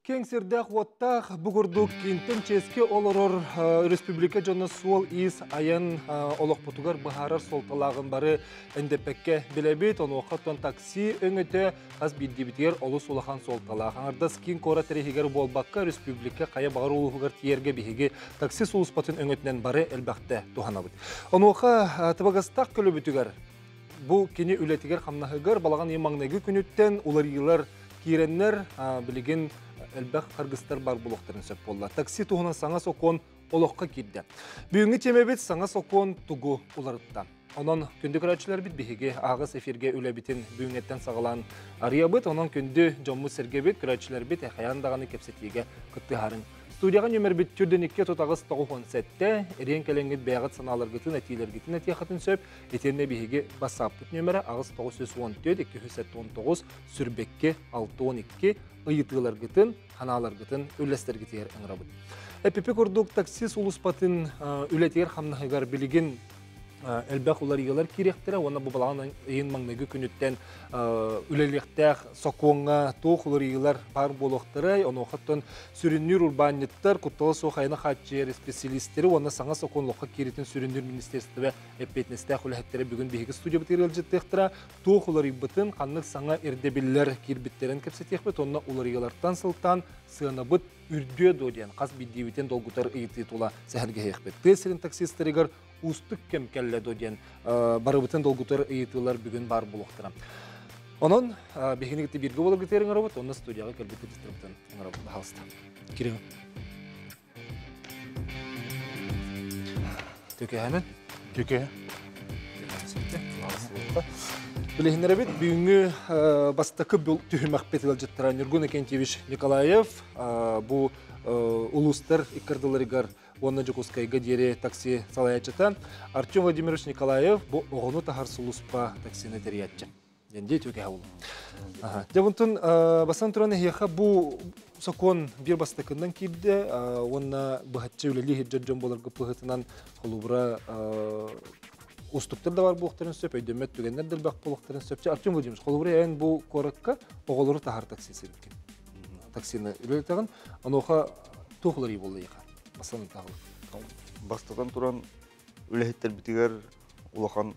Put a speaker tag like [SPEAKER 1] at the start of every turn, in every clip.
[SPEAKER 1] Кеңсердәк ваттақ бұғырдық кентін ческе олырыр республика жоны суол ис айын олық бұтығар бұхарар солталағын бары әндепекке білебет, оны оқаттан такси өңіті қаз биддебітер олы солахан солталағын. Ардас кең кора тәрехегер болбаққа республика қая бағар олығығар тиерге бігеге такси солыспатын өңітінен бары әлбәқті туғана бұд. Оны оқа тыбағастақ көлі бүтігер. Бұл кені үлетігер қамнағығар балаған емаңнағы күніттен олар елар кейреннер білеген әлбәқ қарғыстар бар бұлықтарын сөп болды. Такси туғынан саңа соқуын олыққа келді. Бүйінгі темебет саңа соқуын тұғы оларытта. Онын күнді көрәтшілер бит бігеге ағыз эфирге үлі бітін бүйінгеттен сағылан ария бит, онын күнді жоммы сәрге бит көрәтшілер бит әқаяндағаны кепсетеге күтті харын. Студияға нөмір біт түрденікке тұтағыз тоғын сәтті, әрен кәліңгіт бәғыт саналар гітін, әтейлер гітін әте қатын сөп, етеріне бігеге басап бұт нөмірі ағыз 914-219 сүрбекке 612 ұйытығылар гітін, ханалар гітін, өлестер гітер аңыра бұд. Әпепе көрдік такси сұлыспатын өлетер қамнағығар білген әлбәқ олар елер керектірі, оны бұл балағын ең маңнығы күніттен үлелектәқ соқуыңа тоқ олар елер бар болуқтыры, оны оқыттың сүріннер урбаниттар, құттығы соқайына қатчер специалистері, оны саңа соқуын лоққа керетін сүріннер министерстіві әппетіністәқ үләттері бүгін бейгі студия бұтыр елжеттіқтіра, тоқ олар ебітін қанық саңа ердебілер кербіттерін кепсетекбет, оны олар елертан сылтан сығына бұт үрдө доден, қаз биддебітен долгутар ұйты тұла сәхірге хеқбет. Тесерін таксистерігер ұстық кемкәлі доден барыбытын долгутар ұйытылар бүгін бар болуқтыра. Onun beğenlikte bir gövül getirin arabut, onu stüdyoya gelip distribütön arabut hasta. Kirin. Töke hemen.
[SPEAKER 2] Töke.
[SPEAKER 1] Bilhinlere bit büyüğü bastakı tühümek betilcettiren Nurgun Ekentyeviç Nikolayev bu uluslar ikirdileri onun Cukuskayga diğeri taksi salayacatan Artyom Vladimirovich Nikolayev bu oğunu tahar suluspa taksini teriyatçı. Dendi töke havlu. Devunton basan turan heha bu sakon bir bastakından kibde ona bahatçı üleli hicjjon bolar gıplıhıtınan kolubra уступтар да бар булактарын сөп, өйдөмөт түгеннер дел бак булактарын сөпчү. Артем Владимирович, колубура эн бу коракка оголору тахар таксиси экен. Таксини үлетеген, аноха тухлар ий болду экен. Басаны тагыл.
[SPEAKER 2] Бастаган туран үлехеттер битигер улахан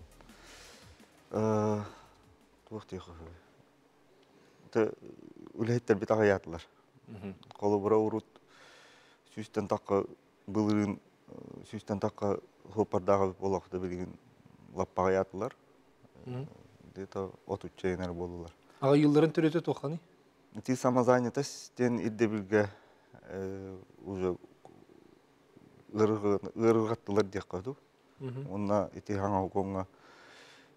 [SPEAKER 2] туакты хавы. Тэ үлехеттер бит агаятылар. Колубура урут сүстен такка былырын сүстен такка хопардагы болакты билген лаппага ятылар. Где-то от ученер болулар.
[SPEAKER 1] Ага йылдарын төрөтө тоханы?
[SPEAKER 2] Ти самозанятость тен иддебилге уже ыргаттылар деп койду. Онна ити ханга хукумга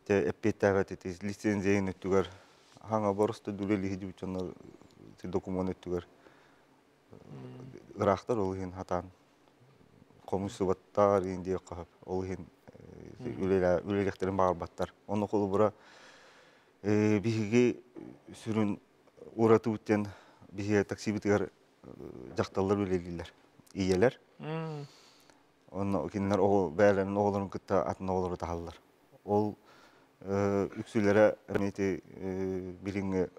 [SPEAKER 2] те эппетага те лицензияны өттүгөр ханга борусту дүлели хижучунар те документ өттүгөр. Ырактар ол хин хатан комусубаттар инде кап ол хин үлелekтерин бар баттар. Оны колубура биге сүрүн уратып үттен биге такси битер жакталар үлелилер. Иелер. Оны кинер о бәлен огларын кытта атын оглары тааллар. Ол үксүләре эмети билинге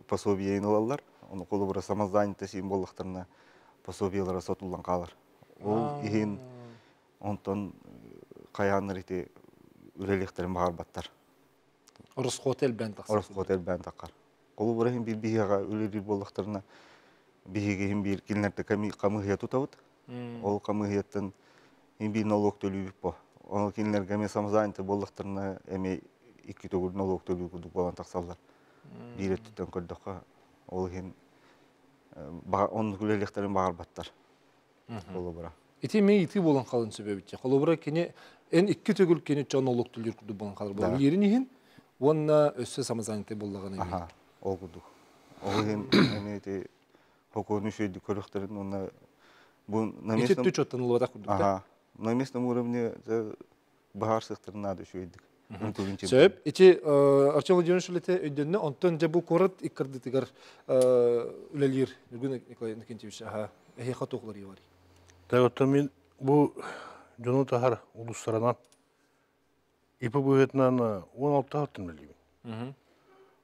[SPEAKER 2] пособие алалар. Оны колубура самозанятый символлыктарына пособиялар сатылган калар. Ол иһин онтон каяныр ити үлелектерин бар баттар.
[SPEAKER 1] Орус хотел бен таксар.
[SPEAKER 2] Орус хотел бен такар. Колу бурахин бир бияга үлелер болдуктарына биге хим бир кинерде камыгыя тутабыт. Ол камыгыяттан хим бир налог төлөйбүк по. Ол кинерге мен самозанятый болдуктарына эми 2 төгүр налог төлөйбүк болгон таксалар. Бир өттөн көрдөккө ол хим он үлелектерин бар баттар. Колубура.
[SPEAKER 1] Ити мен ити болан калын себебитче. Колубура кене эн 2 төгүл кене чонолук түлүр күдү болан калыр. Бул ерин ихин онна өссө самозанятый боллаган эми.
[SPEAKER 2] Аха, ол күдү. Ол хин эмети хокону шөйдү көрөктөрүн онна бу на местном
[SPEAKER 1] учеттан улвада күдү.
[SPEAKER 2] Аха. На местном уровне багар сыктырын надо шөйдүк.
[SPEAKER 1] Сөп, ити Артем Владимирович лете өйдөннө онтон же бу корот икырды тигер үлелер Нургун Экентьевич аха эхе хатоклар юар.
[SPEAKER 3] Тәгәттә мин бу жону тахар улусларынан ипи буетнан 16 аттын билим.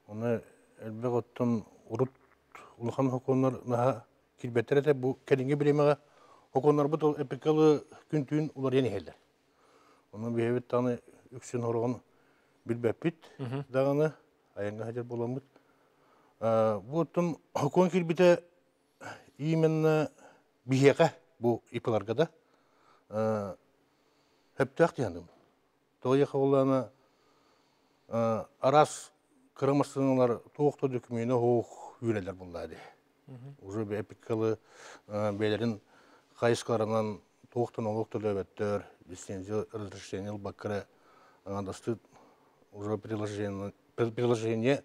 [SPEAKER 3] Оны элбек оттон урут улхан хоконнар наха килбеттерете бу кәдинге билемеге хоконнар бут ол эпикалы күн түйін улар ени хелдер. Onun bir tane üksün horğun bilbepit dağını ayanga hacer bulamıt. Bu tüm hukun kilbite iyimenle biheke bu ipilarga da hep tahtı yandım. Doğuya kavulana aras kırmasınlar toğukta dökümüne hoğuk yüreler bunlardı. Uzun bir epikalı beylerin kayısklarından toğuktan olukta löbetler, лицензия разрешение бакара андасты уже приложение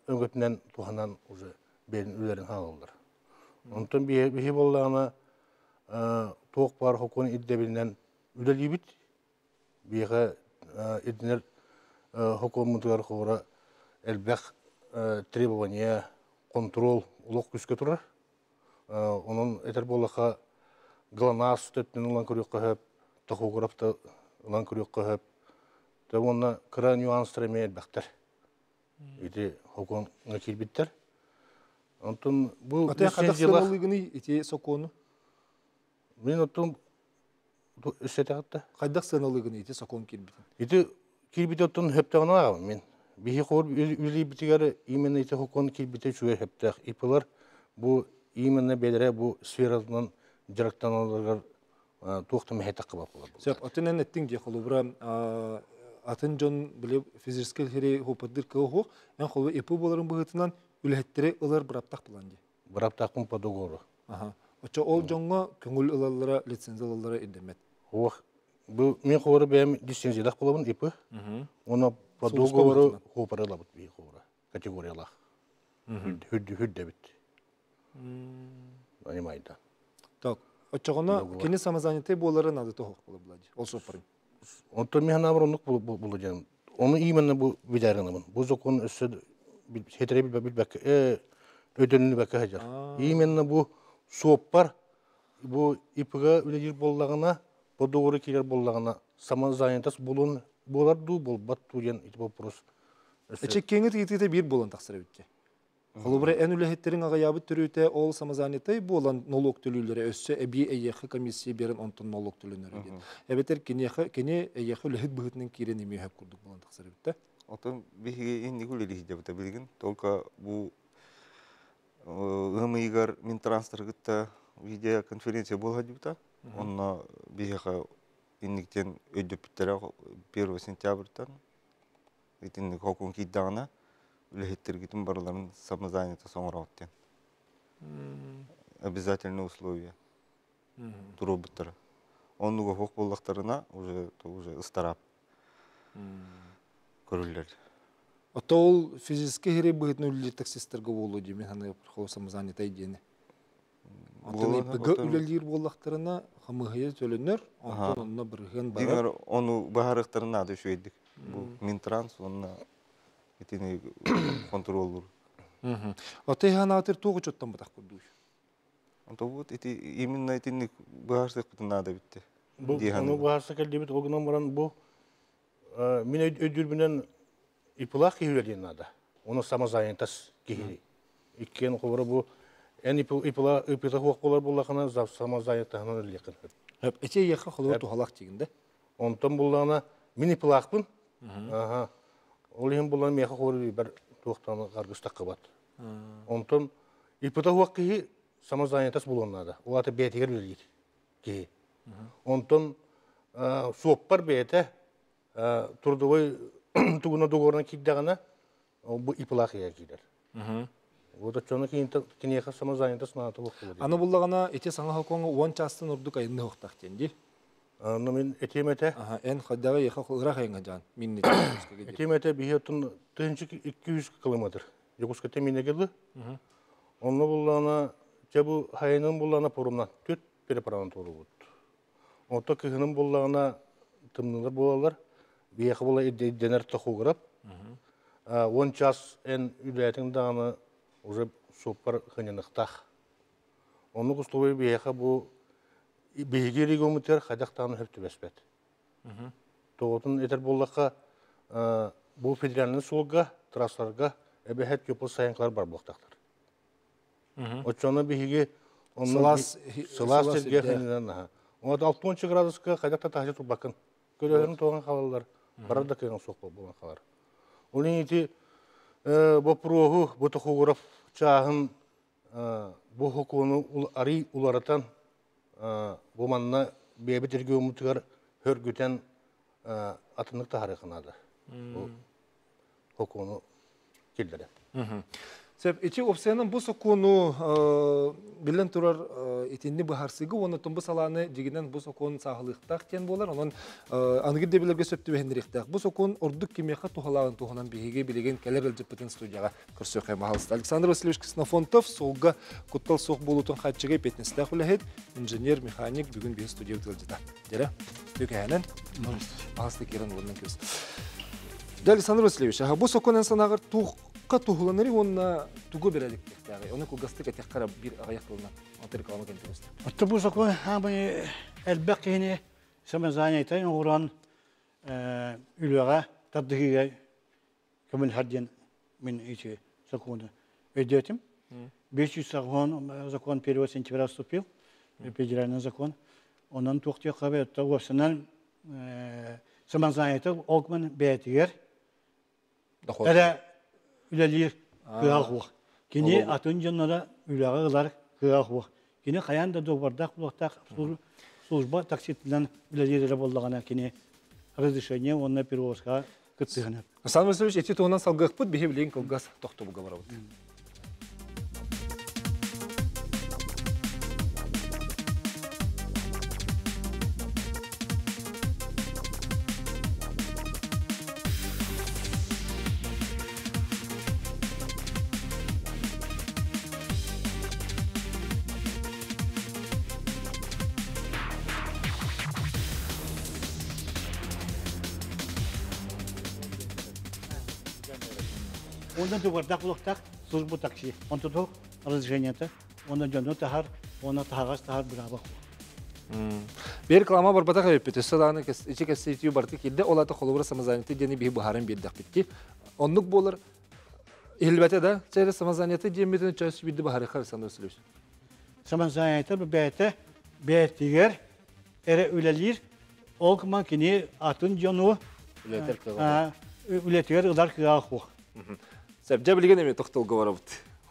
[SPEAKER 3] öngötünden tuhanan уже belin üllerin halılır. Ondan bir bollarına toğuk var hokun iddebinden ülelibit bir idner hokun mutuar khora elbek требования kontrol uluk küske turar. Onun eter bollaka GLONASS tötünün ulan körüyokka hep tahografta ulan körüyokka hep da ona kıra nüanslar emeyel baktar. İdi hokon ngakil bitter. Ondan bu
[SPEAKER 1] Ata kadaksan olygını iti sokonu.
[SPEAKER 3] Men otun üsete
[SPEAKER 1] Kadaksan olygını iti sokon kilbitin.
[SPEAKER 3] İdi kilbit otun heptağına ağam men. Bihi kor üli bitigar imen iti hokon kilbite şuver heptağ ipilar bu imenle belere bu sferadan direktan olarlar toxta mehete qıbap olar.
[SPEAKER 1] Sep atenen ettin diye xolubra atın jon bile fizikal heri hopadır ko en xolu ipi boların bıhıtından ülhettere ılar bıraptaq bulan diye.
[SPEAKER 3] Bıraptaqın padogoru.
[SPEAKER 1] Aha. Oça ol jonga köngül ılallara lisenziyalara indemet.
[SPEAKER 3] Hoq bu men xora benim lisenziyadaq bulabın ipi. Ona padogoru hoparalabıt bir xora. Kategoriyalar. Hüdde bit. Animayda.
[SPEAKER 1] Так. Oçağına kini samazanite boların adı tohuk bulabladı. Ol soparın.
[SPEAKER 3] Ondan mi hanabronluk bulacağım. Onu iyimenle bu bidarınımın. Bu zokon üstü hetere bilbek ödönünü baka hacar. İyimenle bu soğupar bu ipiga ülejir bollağına bu doğru kiler bollağına samazanitas bulun bolar du bol bat tuyan itbo pros.
[SPEAKER 1] Eçekkeğini tiyitide bir bolan taksırı bitti. Холубра en ülhetlerin ağayabı türüte ol samazanite bu olan nolok tülülere össe ebi eyyekhi komissiya berin onton nolok tülünere git. Ebeter kini eyyekhi ülhet bıhıtının kireni mi hep kurduk bolan taksırı bitti.
[SPEAKER 2] Otan bihi indi guleli hijabıta bilgin. Tolka bu ığmıygar Mintrans'tırgıtta video konferensiya bol hajibıta. Onna bihi indikten ödüp bittere 1 sentyabr'tan. Itindik hokun kiddağına. Ülhettir gittim baraların самозанято соңырааттен. Обязательные условия. Туробыттары. Онуга хок боллактарына уже ыстарап. Көрүлөр.
[SPEAKER 1] Ото ол физически хере быһытны үлелер таксистерге болу деймен ханы хол самозанято идени. Ото быга үлелер боллактарына хамыгыя төлөнөр, онтон онна бирген бар.
[SPEAKER 2] Дигер ону баһарыктарына да шөйдик. Бу Минтранс онна etini kontrol olur.
[SPEAKER 1] Ota hanatır toğu çottan batak kurduş.
[SPEAKER 2] Anta bu imенно etini bağırsak bütün nada bitti.
[SPEAKER 3] Bu onu bağırsak elde bit oğunan varan bu min ödülbünen ipulak kihülediğin nada. Onu samazayıntas kihili. İkken kovara bu en ipula hoq bolar bollaqana samazayıntasından ölekin.
[SPEAKER 1] Hep ete yaqa xolu tuhalaq teginde.
[SPEAKER 3] Ondan bullana min ipulaqpın. Aha. Олим булан меха хори бер тоқтаны гаргыста кыбат. Онтон ипота хуакки самозанятас булоннада. Улата бетигер билгит. Ки. Онтон соппар бете турдовой тугуна дугорна киддагана бу иплахия кидер. Ода чона кинеха самозанятас ната бокулу.
[SPEAKER 1] Аны буллагана эте саңа хаконга 10 частын урдук айында хоктак денди.
[SPEAKER 3] Аны мен этемете.
[SPEAKER 1] En xaddaga yaqa xulra xayınga can. Minni.
[SPEAKER 3] Этемете бихетун 200 километр. Якутска темине келди. Онны буллана жабу хайнын буллана порумнан төт переправаны туру бут. Онто кыгынын буллана тымнылар болалар. Бияқы була идденер тахуграп. 10 час эн үлетин даны уже супер хынынықтақ. Онны кустовой бияқы бу бейгери гомутер хадақтаны хөптү беспет. Тоғытын етер боллаққа бұл федералының солға, трассарға әбәхет көпіл сайынқылар бар болқтақтар. Отчаны бейге
[SPEAKER 1] Сылас
[SPEAKER 3] сырге хинен. Оны 60 градуска кайдакта тахжы тубакын. Көрөлөрүн тоған қалалар. Барар да кыйын соқ болған қалар. Оның ити бу прогу бу тохуграф чағын бу хукуну ари уларатан бу манна бебе тергөө мутугар хөргүтен атындык тарихынады. Бу хукуну килдере.
[SPEAKER 1] Сеп ичи опсиянын бу сокуну билен турар итинни бахарсыгы оны тумбу саланы дигинен бу сокун сагылыктак кен болар. Онон аныгы дебилерге сөптү бендиректак. Бу сокун ордук кимияка тухалагын туханан биһиге билеген келер элжеппетин студияга көрсөкай махалыста. Александр Васильевич Ксенофонтов солга куттал сок болутун хатчыгы петнесте хулахет инженер механик бүгүн би студия тылжыда. Дере бүкәнен махалыста керен болдун көз. Александр Васильевич, бу сокунан санагыр тухланыры онна тугу берелик тягы. Оны кугастык этек карап бир аяклына отрикалма кентебиз.
[SPEAKER 4] Автобус окон хамы элбекине самазанайтай уран үлөга табдыгыга көмөл харден мен ичи законы өдөтим. 500 закон 1 сентября вступил, федеральный закон. Онан тоқтия кабы тавсынан самазанайтай окман бетигер. Эре үлелер кыгахух. Кини атын жаннара үлегалар кыгахух. Кини каянда добардак булактак служба такситлен үлелер боллагана кини разрешение онна перевозка кытсыгына.
[SPEAKER 1] Александр Васильевич, эти тонан салгыкпыт бихи билеген кылгас тохтобуга барабыт.
[SPEAKER 4] Ondan добардак булактак служба такси. Он тут разрешение-то, он жанно тахар, он тахагас тахар бирабак.
[SPEAKER 1] Бер реклама бар бата кайып бит. Саданы ичи кесетүү барты килде, олата холобура самазанети дени бихи бухарын бирдак битти. Оннук болар элбете да, чейре самазанети демеден чөс бирди бухары Александр Васильевич.
[SPEAKER 4] Самазанети бете бетигер эре үлелир олкман кини атын жану үлетер ыдар кыгаху.
[SPEAKER 1] Сәп жабилген эме токтолго барабыт.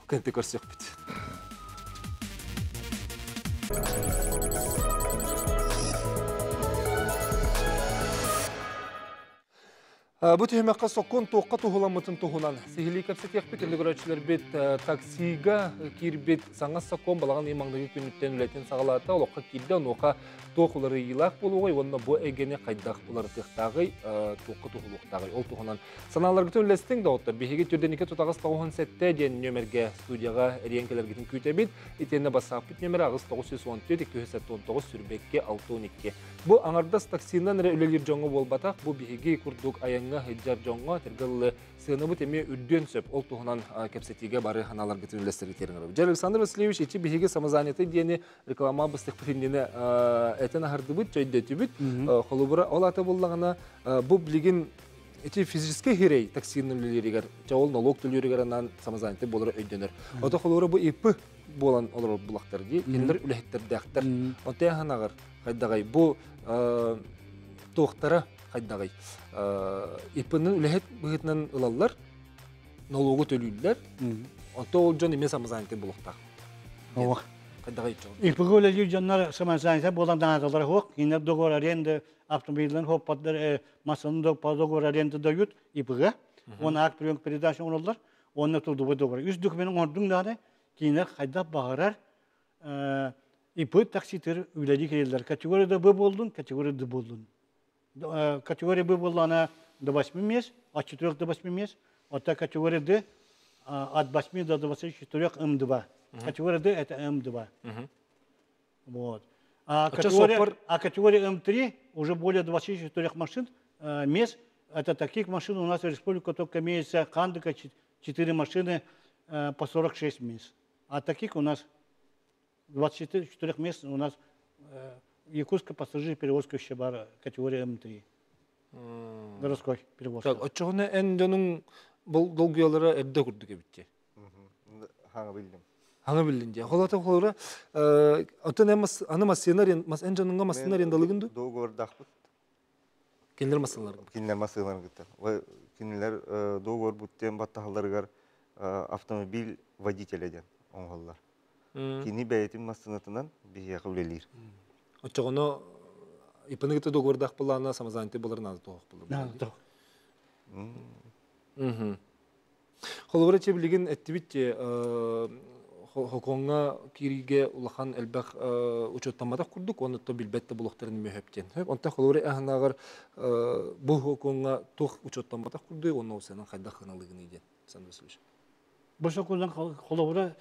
[SPEAKER 1] Кенте көрсөк бит. Бу төхмәккә соккон тоққа тухуламытын тухунан. Сихили кәпсет яқпет үлгөрөчлөр бит таксига кирбит саңа соккон балаган имаңдагы күнүттен үлетен сагалата олоққа килде оноқа тоқулары илак болугай онда бу эгене кайдак булар тыктагы тоққа тухулуктагы ол тухунан саналарга төллестин да отта биһиге түрденике тутагыс 97 ден нөмерге студияга ренкелергитин күтөбит итене басап бит нөмер агыс 914 279 сүрбекке 62 бу аңардас таксинан үлелер жоңго болбатак бу биһиге курдук аяңга хиджар жоңго тергелле сыны бу теме үддөн сөп ол тухунан кепсетиге бары ханаларга төллестер итериңер. Александр Васильевич ичи биһиге самозанятый дени реклама быстык пиринне этен ахардыбыт жойдетүбүт холубура ол ата боллагана бу билген эти физический хирей таксиннелеригер жол налог төлөрүгөр анан самозанятый болор өйдөнөр. Ото холубура бу ип болан олор булактар ди элдер үлехтер дактар. Оте ханагар кайдагай бу токтара кайдагай ипнын үлехет быгытнан ылаллар налогу төлүлөр. Ото ол жон эме самозанятый булактар.
[SPEAKER 4] Ова.
[SPEAKER 1] Ипгөлөжү
[SPEAKER 4] жаннар самозанятый болан данаталар хок, инер договор аренды автомобильден хоппадар машинаны договор аренды дают ипга. Он акт прием передача онолар, онны турду договор. Үз документин ордун даны кинер кайда багарар ипы такситер үледи келдер. Категорияда Б болдун, категорияда Д болдун. Категория Б боллана до 8 месяц, от 4 до 8 месяц, от категория Д от 8 до 24 М2. Категория D это М2. Вот. А категория М3 уже более 24 машин мест. Это таких машин у нас в республике только имеется Кандыка 4 машины по 46 мест. А таких у нас 24 мест у нас Якутская пассажир перевозка Щебара категория М3. Городской перевозка.
[SPEAKER 1] Так, очоғына әндінің бұл долгиялары әрді күрдіге бітті?
[SPEAKER 2] Хаңа білдім.
[SPEAKER 1] Hаңа билинде. Холата холора отын эмас аны массинар мас энжаныңга массинар эндалыгынды.
[SPEAKER 2] Договор дахпыт.
[SPEAKER 1] Киндер массалар.
[SPEAKER 2] Кинлер масылар гыта. Ва кинлер договор буттен баттахаларгар автомобиль водителеден оңголлар. Кини бәйтин массынатынан бие кабылелир.
[SPEAKER 1] Очогоно ипыныгыты договордах булана самазанты булар назы тоқ булар. Холора чебилигин эттибитте хоконга кириге улахан элбах учоттамада курдук, оны то билбетте булуктарын мөһөптен. Онта холора ахнагар бу хоконга тох учоттамада курду, оны осенен кайда хыналыгын иден. Сандысылыш.
[SPEAKER 4] Боша кулдан холора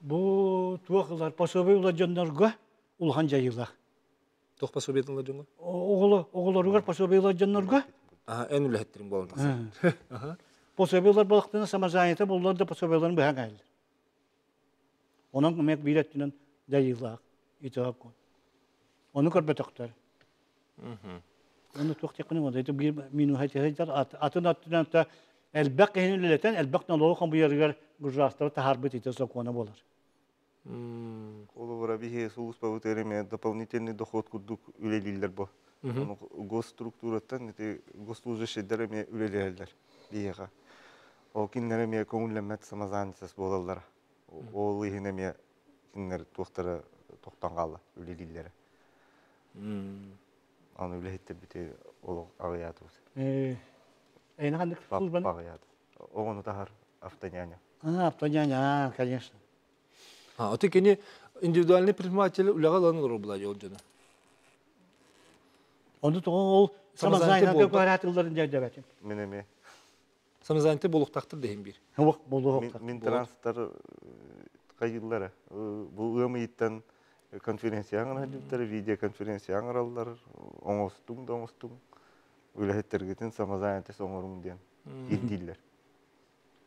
[SPEAKER 4] бу туакылар пособый ула жандарга улахан жайыла.
[SPEAKER 1] Тох пособиятынлар жонго?
[SPEAKER 4] Оголоругар пособый ула жандарга.
[SPEAKER 1] Эн үлехеттерин болон.
[SPEAKER 4] Пособыйлар балыктына самазанята буллар да пособыйларын бәһәң айлар. Onun kömek bir ettiğinden dayılar, itaat kon. Onu körbetöktür. Onu çok yakını oldu. İşte bir minu hayatı atın da elbak henülleten elbaktan loğun bu yerler gurrastır taharbet итесе кона болар.
[SPEAKER 2] Оловара бихе соус павутереме дополнительный доход курдук үлелилер бо. Оны госструктураттан эти госслужащийлерме үлелелер бихега. О киннереме көңүллемет самазанцас болалар. Ол ихинеме киннер туохтара тоқтан калла үлелилер. Аны үлехеттер бите ол агыятыбыз.
[SPEAKER 4] Эйна кандык службаны?
[SPEAKER 2] Агыят. Огону тахар автоняня.
[SPEAKER 4] Автоняня, конечно.
[SPEAKER 1] Отекени индивидуальный предприниматель улагаланылар була жолжона.
[SPEAKER 4] Onu da ol samazayna көкөратылдарын жайдабатым.
[SPEAKER 2] Менеме.
[SPEAKER 1] Самазанты болуктактыр дейм бир.
[SPEAKER 4] Хок болук.
[SPEAKER 2] Мин транспорттар кайыллары. Бу ымыйттан конференцияга хадиптер, видео конференцияга араллар, оңостуң. Үлехеттерген самазайнты соңорун ден. Иддиллер.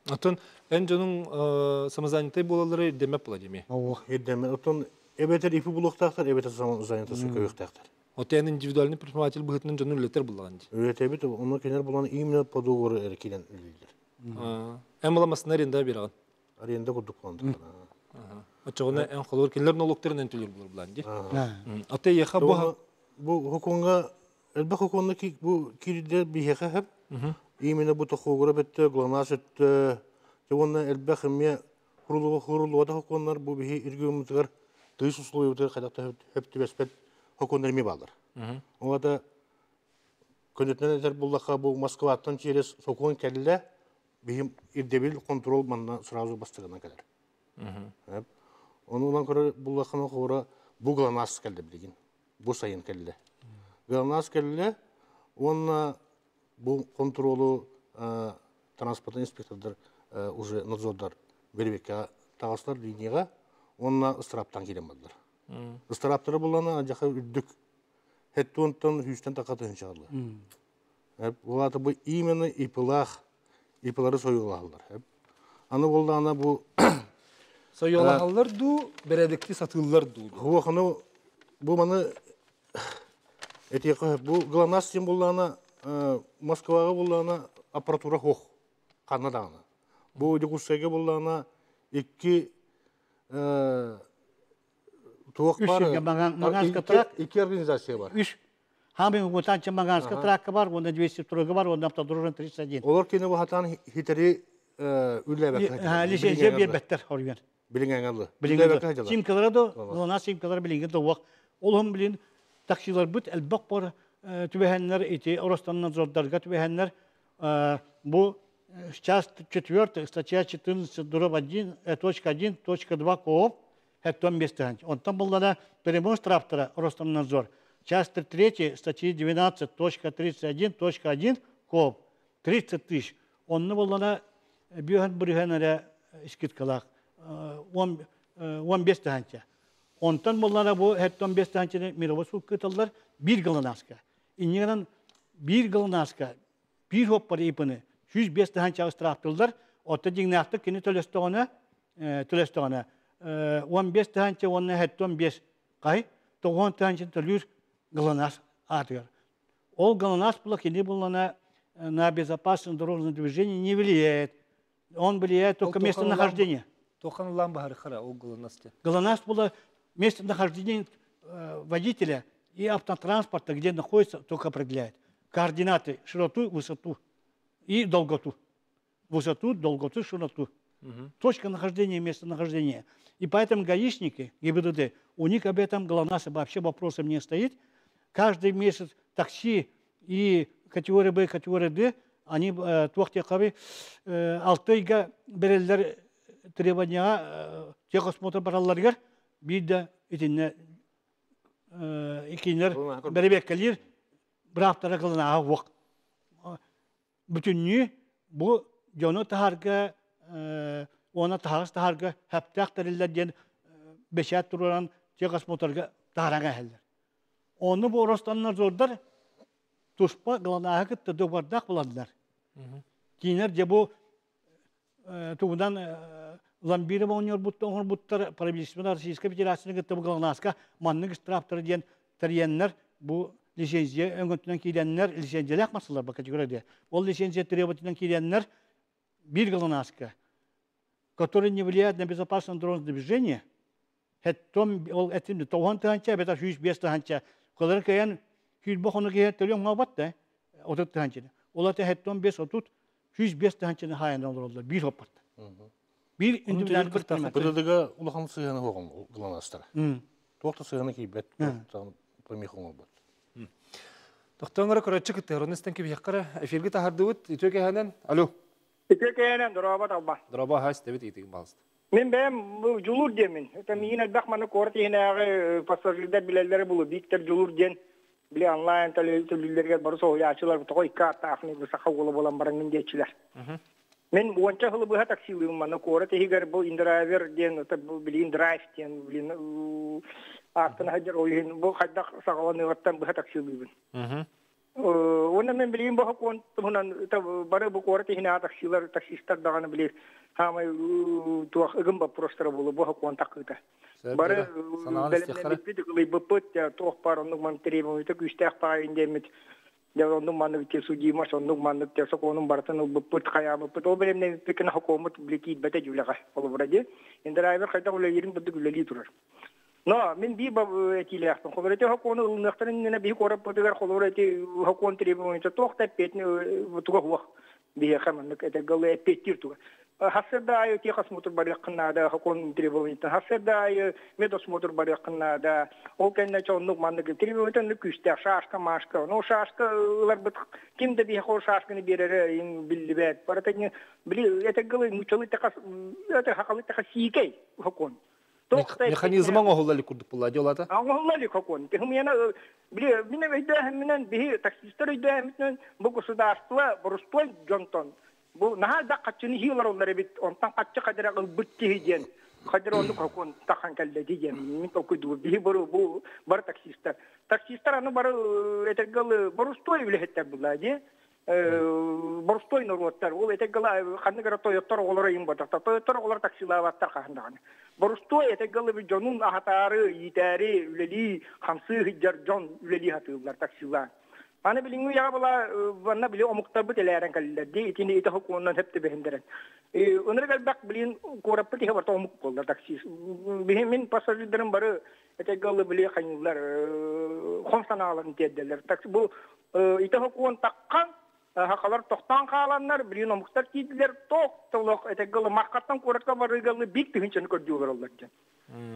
[SPEAKER 1] Атын энжонун самазанты болалары демеп була деме.
[SPEAKER 3] Едеме. Отон эбетер ипи булуктактар, эбетер самазайнтысы көйөктактар.
[SPEAKER 1] Отен индивидуальный предприниматель быгытнын жонун үлетер булаган.
[SPEAKER 3] Үлетебит, оны кенер булан именно по договору эркилен үлелер.
[SPEAKER 1] Эмаламасын аренда берген.
[SPEAKER 3] Аренда курдук боландыктар.
[SPEAKER 1] Очогона эн холор кинлер налогтарын төлөр булар булан ди. Ата яха
[SPEAKER 3] бу хоконга элбе хоконда ки бу кирде бихеха хеп. Именно бу тохогора бетте гланасет жогона элбе хемме хурулуга да хоконнар бу бихи иргөмүтгөр тыйс условиялар кадакта хепти беспет хокондар ми балдар. Ода көнөтнен этер буллаха бу Москваттан через сокон келле бихим ирдебил контрол манна сразу бастыргана келер. Онунан көрө буллахына кора бу гланас келди билген. Бу сайын келди. Гланас келле онна бу контролу транспорт инспектордар уже надзордар бербекке тагыслар линияга онна ыстыраптан келен балдар. Ыстыраптары булана жака үддүк хеттонтон хүстен такатын чыгарлар. Булаты бу именно ипылары союлалар. Аны булдана бу
[SPEAKER 1] союлалар ду бередикти сатылар ду.
[SPEAKER 3] Хуаханы бу маны этиқа бу гланас сим булана Москвага булана аппаратура хох Канаданы. Бу дегустеге булана 2 туак бар. Iki организация бар.
[SPEAKER 4] Үш. Хамин гутанча Маганска тракка бар, онда 202 бар, онда автодорожный 31.
[SPEAKER 3] Олар кені бу хатан хитери үлләбәк.
[SPEAKER 4] Лицензия бербеттер хорган.
[SPEAKER 3] Билingen aldı.
[SPEAKER 4] Билingen. Симкалары да, ona симкалары билingen да вак. Ол хам билин таксилар бут элбак бар түбәһәннәр ити Оростаннан зордарга түбәһәннәр бу часть 4 статья 14.1.1.2 КООП Хеттон бестен. Он там был на перемон штрафтора Роскомнадзор. Часть 3 статьи 19.31.1 КОП 30 тысяч. Он не был на биоген скидкалах. Он бестен. Он там был на бу Хеттон бестен мировой суккаталар bir gılanaska. İnyeran bir gılanaska bir hop para ipini 105 tane штрафтылар. Otta dinlakta kini tölestona 15 tane onun Hetton 5 kay 9 tane tölür глонас atıyor. Ол глонас было кини было на безопасность дорожного движения не влияет. Он влияет только местонахождение.
[SPEAKER 1] Тоқанылан бахары қара, ол глонасты.
[SPEAKER 4] ГЛОНАСС было место нахождения водителя и автотранспорта, где находится, только определяет. Координаты, широту, высоту и долготу. Высоту, долготу, широту. Точка нахождения, местонахождения. И поэтому гаишники, ГИБДД, у них об этом ГЛОНАССа вообще вопросом не стоит. Каждый месяц такси и категория Б, категория Д, они туахтекавы алтыйга берелер требования техосмотр баралларгар бидде итинне икинер беребеккелер браптара кылына вак. Бүтүннү бу жону тахарга ona taharga heptak deriller beşer turan tegas motorga taraga heller. Onu bu Rostanlar zorlar tuşpa glanaha gitti dobardak buladılar. Kiner de bu tuğdan lan biri oynuyor on buttar parabilismeler Российской Федерациясына gitti bu glanaska manlık istraftır diyen tariyenler bu lisenziye öngötünden kilenler lisenziye yakmasılar bak kategoride. O lisenziye trебовательden kilenler bir glanaska который не влияет на безопасность дорожного движения, это тоған таханча, это хүйс бес таханча. Колар каян хүйс бахоны кея төлөң мабатта, отут таханча. Олар хеттон бес отут хүйс бес таханчаны хайан олар bir hopparta. Bir individual bir tarafta.
[SPEAKER 3] Бирдеге улахан сыганы хогон глонастар. Тоқта сыганы кийбет, помихон олбот.
[SPEAKER 1] Тоқтоңгара көрәтчі кітті, Ронестен кебе яққара эфирге тахарды өт, үтөке ханан, алло.
[SPEAKER 5] Итекенен дроба табба.
[SPEAKER 1] Дроба хас дебит итеген балысты.
[SPEAKER 5] Мен бәм жулур демен. Это мин бахманы корт енәгы пассажирлар билеләре булу. Биктер жулур ден биле онлайн телевизорларга барса оячылар той картафны саха голы болан баран миндечиләр. Мен онча хылы бу таксилыгым маны корт егер бу индрайвер ден это билин драйв ден билин артына хаҗар ойын бу хадда сагаланы ваттан бу таксилыгым. Оны мен билейм бу хакон тунан бары бу корт хина таксилар таксистар даганы билер. Хамай туах ыгым вопростары булу бу хакон такыта. Бары белемне битиклый бупыт я тох паронук ман требует күстәк пайындемит. Я онун манны те суди машонук манны те соконун бартын бупыт хая бупыт о белемне пекен хакомат блекит бете жүлега. Ол браде. Индрайвер кайда улы ерин бит гүлли турар. Но мен би баб этилехтен хобрете хаконы улнактарын нене би корап бутыгар холорете хакон требует тохта петне туга хуах. Би хаманнык это гале петтир туга. Хасседаю техас мотор барякнада хакон требует. Хасседаю медос мотор барякнада. Олкенне чоннук маннык требует күстә шашка машка. Ну шашка лар бит кимде би хор шашканы берере ин биллибет. Паратне били это гале мучалы техас это хакалы техас сикей хакон.
[SPEAKER 1] Механизм оңоллали курдук була жолата.
[SPEAKER 5] Оңоллали хакон. Тем яна били мине вейдә менен би таксистер өйдә менен бу государство бурустой жонтон. Бу нахада качыны хилар олар бит онтан качы кадыра битти дигән. Кадыра онды хакон тахан калды дигән. Мин токуйду би бу бар таксистер. Таксистер аны бар этегел бурустой билеттер була ди. Бурустой нороттар. Ул этегел ханныгара тояттар олар ин бата. Тояттар олар таксилаваттар хандаган. Бурустой этегел би жонун ахатары итәри үлели хамсы хиҗар жон үлели хатылар таксилар. Аны билиңу я була ванна били омуктабы теләрен каллар. Ди итини ите хокуннан хепте бехендерен. Өнөр бак билин корапты хе бар томук болдар таксис. Бихемин пассажирлерин бары этегел били ханылар хомсаналарын тедделер. Такси бу ите хокун таккан хакалар токтан каланнар билин омуктар кидилер токтолок этегел маркаттан коракка барыгалы бик тигинчен көрдүлөр алар.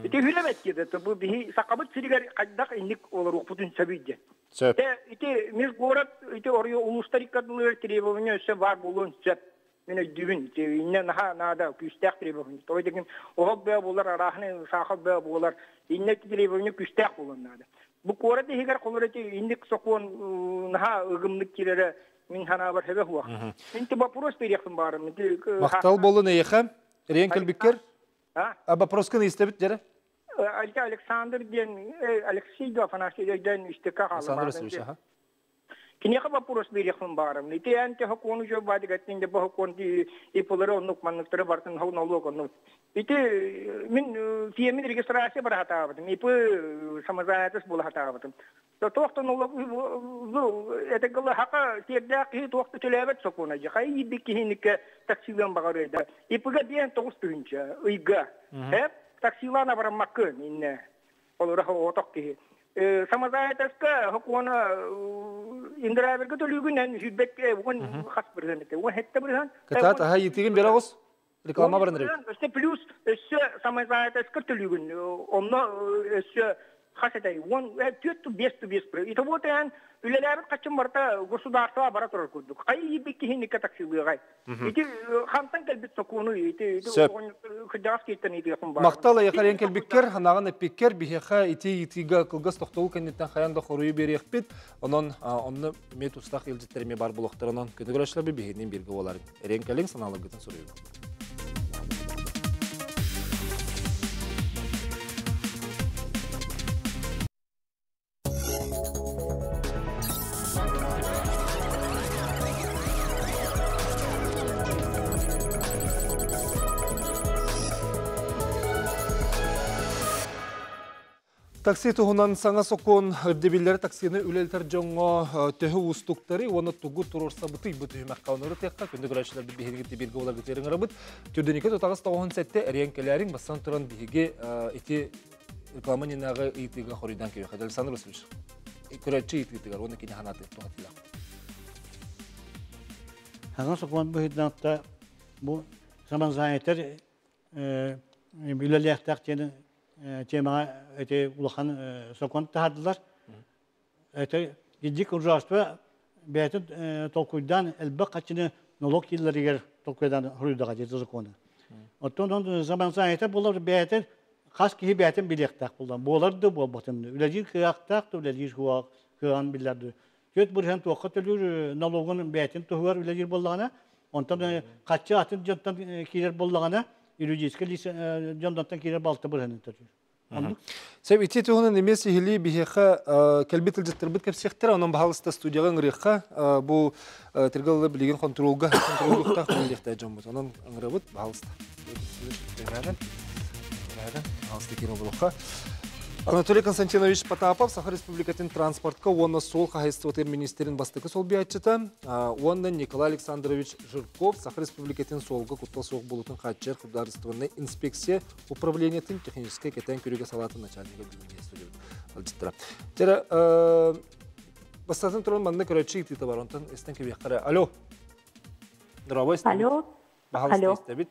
[SPEAKER 5] Ите хүлемет кеде бу бихи сакабыт сиригер кайдак инник олар укпутун сабыйды. Ите мир город ите орё улустарикадылар требования все бар болон сеп. Мене дүбүн ите инне нада күстәк требования. Той деген ог бе болар арахны сахаб бе болар инне требования күстәк болоннады. Бу город егер колор ите инник сокон наха ыгымлык килере мин хана бар хебе хуа. Инте вопрос перехтим барым.
[SPEAKER 1] Мактал болуны яхам Ренкел бикер. Вопрос кыны истебит жере.
[SPEAKER 5] Александр ден Алексей Афанасьевич ден истека халар.
[SPEAKER 1] Александр Васильевич, ага.
[SPEAKER 5] Кинеха вопрос берехтим барым. Ите анте хакону жо бади гатнинде бу хаконди иполары онук манныктары бартын хауналук онук. Ите мин фиемин регистрация бар хатабытым. Ипы самозанятыс бул хатабытым. Тоқтон это гылы хака тердәк тоқты төләбәт сокуна же. Кай ибик кихинникке таксилан багарыда. Ипыга диен 9 түгүнчө ыйга. Таксилана барамаккы инне. Олора оток ки. Самазаятаска хокуна индираберге төлүгүнөн хүбекке он хас берген эте. Он хетте берген.
[SPEAKER 1] Катат аха итиген берагыз. Реклама барындыр.
[SPEAKER 5] Өсө плюс өсө самазаятаска төлүгүн. Онно өсө хасетай. Он төттү 5 бир. Ито ботен үлелер качым барта государство бара турар курдук. Кай ибик кихинникке таксилыгай. Ити хантан келбит сокуну ити хыдас кеттен ити бар.
[SPEAKER 1] Мактала якарен келбиккер, ханаган эпиккер бихеха итига кылгас токтолу кеннеттен хаянда хоруй берекпит. Онон онны мет устак илжеттерме бар булактарынан көтөгөрөчлөр бихинин бирге болар. Эренкелин саналып кетен суруу. Такси туһунан саңа сокон ырдыбиллер таксины үлелтер жоңго төһү устуктары оны тугу турурса бутый бутый маккаунуру текка күндө көрөчлөрдү бихиргити бирге болар гытериңер төдөнүкө тотагыс 97 эренкелерин бассан туран биһиге ити рекламанинага итига хорийдан кебе хадал санырсыз көрөчү итигер оны кине ханаты тугатыла
[SPEAKER 4] Саңа сокон быһыднатта бу заман заятер билелектак темага эти улахан сокон тахадылар. Это гидик ужаство бетет толкуйдан элбак качыны налог йылларыгер толкуйдан хурудага жети законы. Оттон заман сайта булар бетет кас ки бетен билектак булдан. Буларды болбатын. Үлежир кыяктак, үлежир хуак кыан билерди. Көт бурхан тоққа төлүр налогын бетен тугар үлежир боллагана, онтон качы атын жаттан килер боллагана юридический жандантан килер балты бурхан төлүр.
[SPEAKER 1] Себ ити туһунан эмес ихили бихеха келбит илжеттирбит кепсехтер анан баалыста студияга ыңырыхка бу тергелле билген контролга контролдукта жомбут анан ыңырыбыт баалыста. Баалыста кино булукка. Анатолий Константинович Потапов, Саха Республикатын транспортка, онна сол хозяйствотер министерин бастыкы сол биятчыта, онна Николай Александрович Жирков, Саха Республикатын солга куттал соқ болутын хатчер государственной инспекция управления технической кетен көріге салатын начальника билген студия алжыттыра. Жера, бастатын тұрын маңда көрәтші итті бар, онтан эстен кебек қара. Алло. Дұрабы эстен?
[SPEAKER 6] Алло.
[SPEAKER 1] Бағалысты эстебит?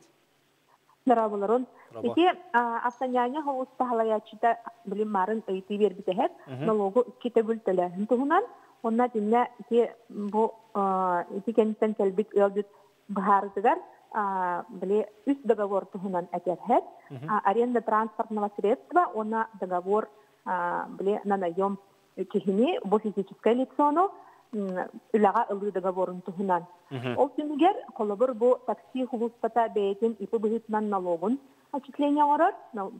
[SPEAKER 6] Дұрабылырын. Ики автоняня ховуста халаячыда билим марын ыйты бербитехет, налогу ките бүлтеле. Туһунан онна динне ики бу ики кенттен келбит ылдыт бахардыгар биле үст договор туһунан әтерхет. Аренда транспортного средства онна договор биле на наем кихини бу физическое лицо үлага ылы договорын туһунан. Ол түнүгер колобур бу такси хулуспата бейтин ипы быһытнан налогун отчисление орор,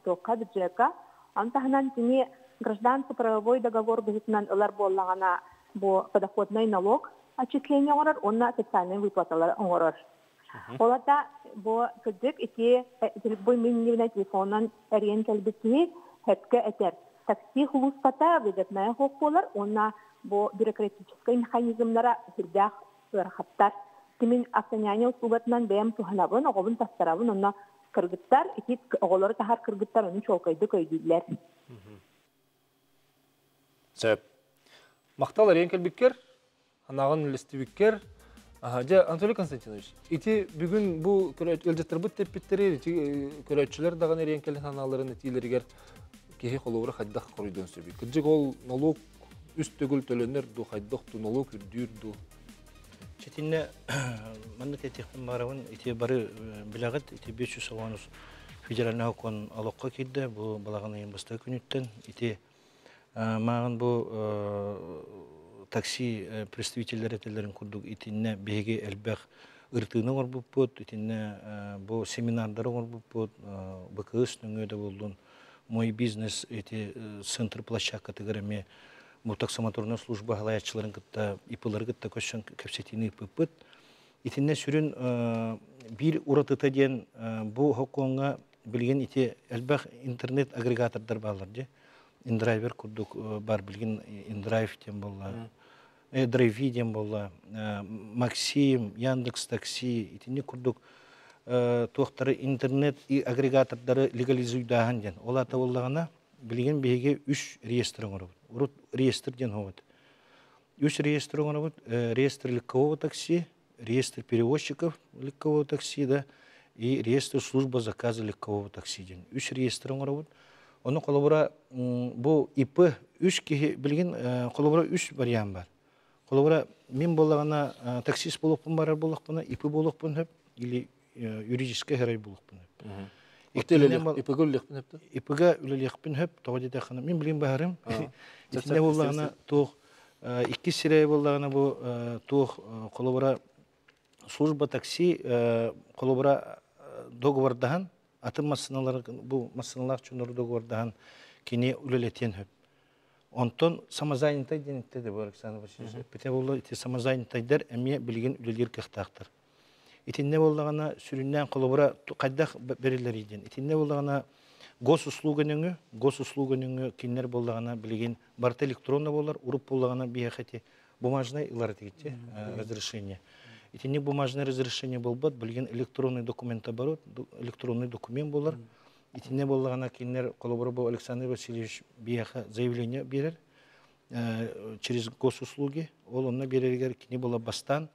[SPEAKER 6] тока бюджетка. Антахнан тени гражданско-правовой договор быһытнан ылар боллагана бу подоходный налог отчисление орор, онна социальный выплаталар орор. Олата бу кыдык ити телефон миннивна телефоннан эрен келбити хетке этер. Такси хулуспата бюджетная хок болар, онна бу бюрократический механизмлара хүрдах ырахаттар. Тимин автоняня услугатынан бэм туханабын, оғобын тастарабын, онна кыргыттар, ити оғолары тахар кыргыттар, оны чолкайды көйділер.
[SPEAKER 1] Сөп. Мақтал әрен келбіккер, анағын үлестібіккер. Анатолий Константинович, ити бүгін бұл өлжеттір бұт теппеттері, көрәтшілер даған әрен келін аналарын етейлергер кеге қолуыры қайдақ қорыйдың сөбі. Күджік ол налог үст төгіл төленер, қайдақ налог үрдүйірді.
[SPEAKER 3] Четинне манна тетихтен баравын ити бары билагат ити 500 саванус федеральный окон алокка кидде бу балаганы баста күнүттен ити магын бу такси представительдер этелерин курдук итинне беге элбек ыртыны бар буппут итинне бу семинардар бар буппут БКС нүңөдө болдун мой бизнес ити центр площадка тегереме бу таксомоторная служба халаячыларын кытта ипылар кытта көшөн кепсетини ипыпыт итинне сүрүн бир уратыта ден бу хоконга билген ити элбах интернет агрегатордар балар же
[SPEAKER 4] индрайвер курдук бар билген индрайв тем болла. Драйви тем болла. Максим, Яндекс такси итинне курдук туақтары интернет и агрегатордары легализуйдахан ден. Ол ата боллагана билген беге 3 реестр оңорот. Урут реестр ден ховат. 3 реестр оңорот. Реестр легкового такси, реестр перевозчиков легкового такси, да, и реестр служба заказа легкового такси ден. 3 реестр оңорот. Оны колобура бу ИП 3 ки билген колобура 3 вариант бар. Колобура мен боллагана таксист болуппун барар болакпына, ИП болуппун хеп или юридический герой болуппун хеп. ИПга үлелekпин хеп, тогы дехана мен билген барым. Итинде боллагана тох 2 сирей боллагана бу тох колобура служба такси колобура договордахан атын машиналар бу машиналар чөнөр договордахан кини үлелетен хеп. Онтон самозанятый денетте де бар Александр Васильевич. Пете болду ити самозанятыйдар эме билген үлелер кыхтактыр. Итинне боллагана сүрүннән колобура кайдах берилер иден. Итинне боллагана госуслуганыңы кинер боллагана билген барта электронно болар, уруп боллагана биехати бумажный илар тигитте разрешение. Итинне бумажный разрешение болбат, билген электронный документ оборот, электронный документ болар. Итинне боллагана кинер колобура бу Александр Васильевич биеха заявление берер через госуслуги. Ол онна берергер кини бола бастан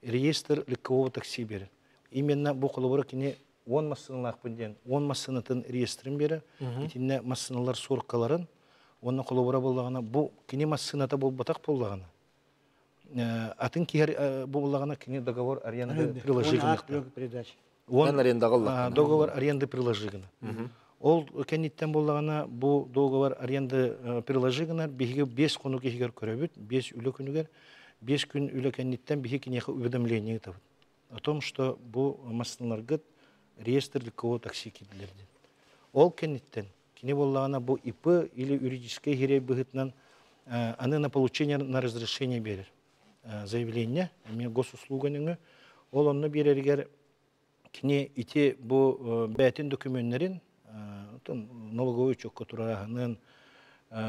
[SPEAKER 4] реестр легкового такси берер. Именно бу колобура кини 10 машиналар пенден, 10 машинатын реестрин берер. Итинне машиналар соркаларын, онна колобура боллагана бу кини машината болбатак боллагана. Атын кигер боллагана кини договор аренды приложения. Договор аренды приложения. Ол кенниттен боллагана бу договор аренды приложения биге 5 күнү кигер көрөбүт, 5 үлө күнүгер 5 күн үлө кенниттен биге кинеха уведомление табыт. О том, что бу машиналарга реестр легкового такси кидилерди. Ол кенниттен кини боллагана бу ИП или юридический герей быгытнан аны на получение на разрешение берер. Заявление мен госуслуганыңы ол онны берергер кини ити бу бәтин документлерин налоговый учет которыгынын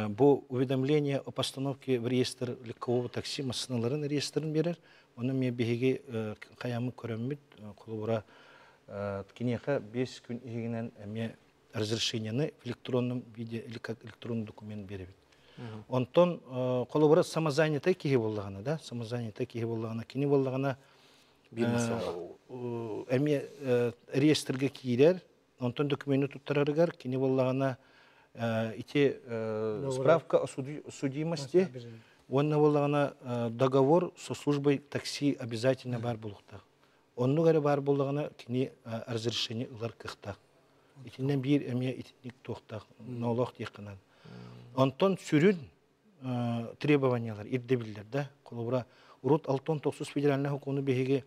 [SPEAKER 4] бу уведомление о постановке в реестр легкового такси машиналарын реестрин берер. Оны мен беге каямы көрөмүт колобура кинеха 5 күн игенен эме разрешениени в электронном виде или как электронный документ беребит. Онтон колобура самозанятый киги боллагана, да, самозанятый киги боллагана, кини боллагана эме реестрге кирер, онтон документ туттарарыгар, кини боллагана ити справка о судимости, онна боллагана договор со службой такси обязательно бар булукта. Онну гары бар боллагана кини разрешение ылар кыхта. Итинен бир эме итник тохта, налог текынан. Онтон сүрүн требованиялар ирдебилдер да, колобура урут 6-9 федеральный хукуну беге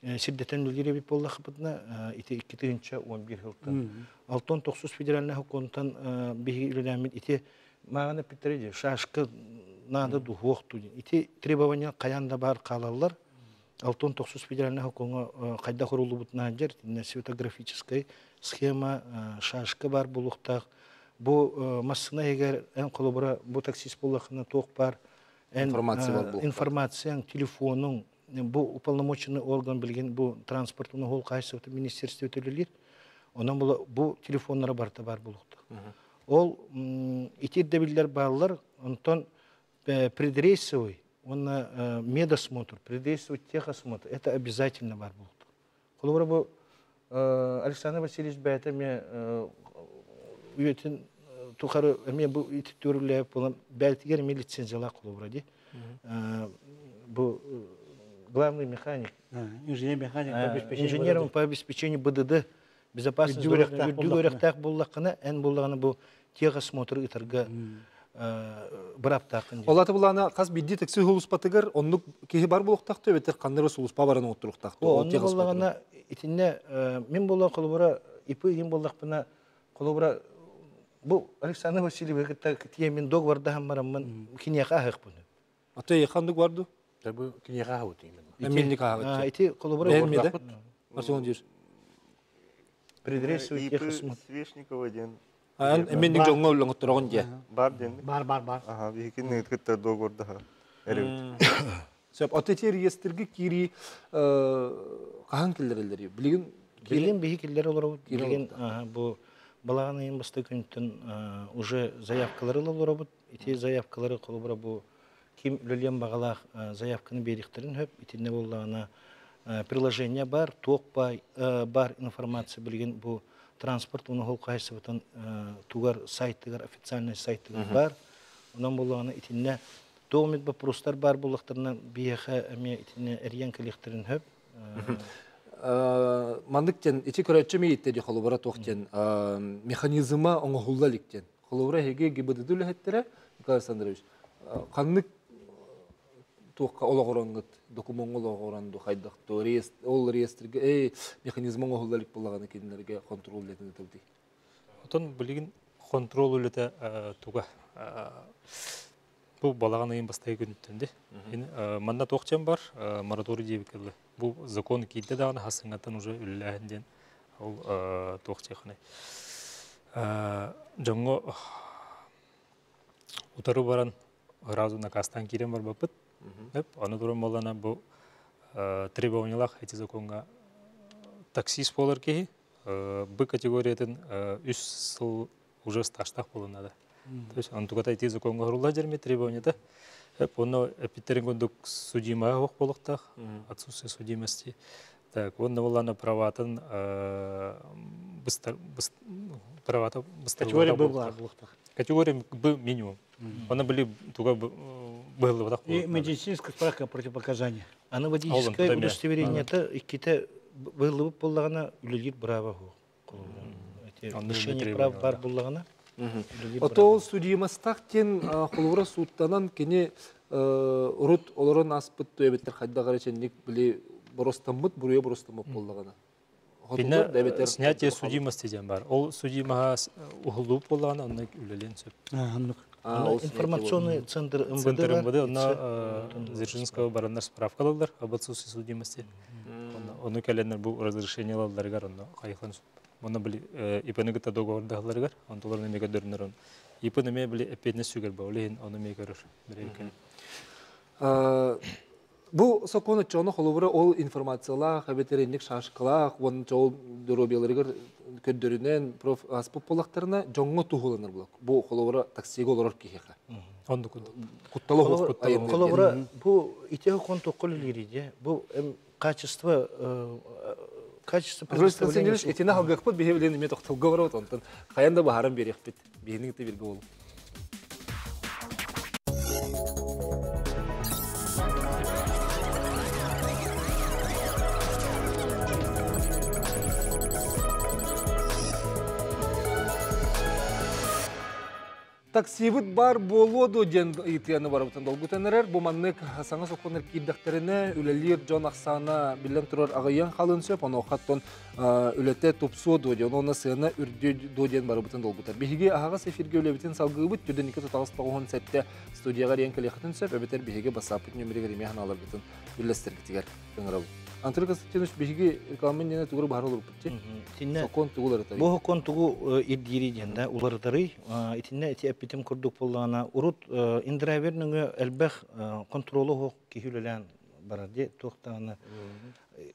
[SPEAKER 4] сиддетен үлгере бит болла хыпытна ити 2-11 жылдан. 6-9 федеральный хукунтан беге үлелемит ити мағана питтереде шашкы нады духуқту. Ити требования каянда бар калалар 6-9 федеральный хукуну кайда құрулы бұтна жер, светографическая схема шашкы бар бұлықтақ. Бу машина егер эн колобура бу таксист боллахына тоқ бар, информацияң, телефонның, бу уполномоченный орган билген бу транспортны хол кайсыты министерство өтөлөлөр. Онан бу телефоннары барта бар булукта. Ол итирде билер баллар, онтон предрейсовый, он медосмотр, предрейсовый техосмотр, это обязательно бар булукта. Колобура бу Александр Васильевич бәйтеме үетін тухары әме бұл ити төріліп болам бәлтігер ме лицензиялар қолы ди. Бұл главный механик. Инженером по обеспечению БДД безопасности дүгөректақ боллаққына ән боллағына бұл техосмотр итарға браптақын.
[SPEAKER 1] Олаты бұлағына қаз бидді тәксі хұлыспатығыр, онлық кейі бар болуқтақты, өбеттер қандыры сұлыспа бараны отыруқтақты.
[SPEAKER 4] Онлық болағына итінне мен боллақ қолы бұра, ипі ен боллақпына қолы бұра bu Alexander Vasilievich tiyemin dog var daha maramın kiniyaka ahık bunu.
[SPEAKER 1] Ata yakandık vardı.
[SPEAKER 3] Tabi kiniyaka ahık değil mi?
[SPEAKER 1] Eminlik ahık.
[SPEAKER 4] İti kolabora
[SPEAKER 1] var. Nasıl onu diyorsun?
[SPEAKER 2] Предрессовый техосмотр. Свешникова ден
[SPEAKER 1] Эменник жоңго өлөңөттөрөгөн же.
[SPEAKER 2] Бар денди.
[SPEAKER 4] Бар.
[SPEAKER 2] Ага, бихи негиттер договорда.
[SPEAKER 1] Сөп отечер реестрге кири кахан килдерелери.
[SPEAKER 3] Билген бихи киллер олар билген бу балаган айын басты күнтен уже заявкалары олар бут. Ити заявкалары колбура бу ким үлелен багалах заявканы берихтерин хөп итинне боллагана приложение бар, токпай бар информация билген бу транспорт уну хол кайсыбытын тугар сайттыгар официальный сайттыгар бар. Онан боллагана итинне Тоомит вопростар бар буллактарына бияха эме итине эрген коллекторын хөп.
[SPEAKER 1] Мандыктен ити көрөчү мейитти холобара токтен механизма оңгуллаликтен. Холобара хеге гибдүлө хеттере Николай Александрович. Каннык токка ологоронгыт документ ологоранду хайдакты ол реестрге механизм оңгуллалик буллаган экенлерге контроль этени турди.
[SPEAKER 7] Отон билген контроль үлете туга Бу балаган айын бастай күнүттенди. Манда токчан бар, мораторий дебикелди. Бу закон кийде дагы хасыңаттан уже үлләһенден ол токчахны. Жоңго утары баран разу накастан кирен бар бапыт. Деп, аны туран болана бу требованиялар эти законга таксист болар ки, бу категориятын 3 жыл уже стаждах болонады. То есть он тугата эти законга хурулла жерме требованията. Оны эпитерингондук судимая хок болуктах, отсутствие судимости. Так, он навалана праватын правата
[SPEAKER 4] Категория Б болуктах.
[SPEAKER 7] Категория Б минимум. Она были туга было так.
[SPEAKER 4] И медицинская справка противопоказания.
[SPEAKER 3] Аны водительское удостоверение это икките было боллагана үлелир браво. Решение прав бар боллагана.
[SPEAKER 1] Ото судимастак тен холура суттанан кене урут олорон аспыт төбеттер хайдагар ченник били боростамбыт буруя боростамбыт боллагана.
[SPEAKER 7] Хотулар снятие судимости ден бар. Ол судимага ухулуп боллагана онда үлелен сөп.
[SPEAKER 3] Информационный центр
[SPEAKER 7] МВД онда Дзержинского барандар справкалалар об отсутствии судимости. Оны келенер бу разрешенияларга онда кайыклан сөп. Оны били ипенегите договордагыларга, антоларны мега дөрнөр. Ипенеме били эпетне сүгөр баулен, аны мегөр берекен.
[SPEAKER 1] Бу законы чоны холобура ол информациялар, хабетеринник шашкалар, он жол дөрөбелерге көддөрүнөн проф аспып болактарына жоңго тугуланыр булак. Бу холобура таксиге олор кихека.
[SPEAKER 7] Онду
[SPEAKER 1] кутталуу
[SPEAKER 3] холобура бу итеге контокол лириде. Бу качество
[SPEAKER 1] предоставления. Этина халгакпыт бихевлен ме токтол говорот онтон. Каянда бахарым берекпит. Бихинигите бирге болуп. Таксибыт бар болоду ден итияны барыбытын долгутанырар. Бу маннык саңа соконыр кийдактерине үлелир жон аксана билен турар агыян халын сөп, оны оқаттон үлете топсуоду ден, оны сыйына үрдү ден барыбытын долгутар. Бихиге ағас эфирге үлебітін салгыбыт, түрден 2.9 сәтте студияға рейін калияқытын сөп, өбетер бихиге басапыт нөмірегер емехан алар бітін үлестерге тигер. Антыр Константинович бихиге рекламын дене тугры бар olur бітте? Сокон тугулар атары.
[SPEAKER 3] Бу хокон тугу ирдири ден улардары, итинне эти эпитем курдук боллагана урут индравернүнгө элбэх контролу хок кихүлелен барады токтаны.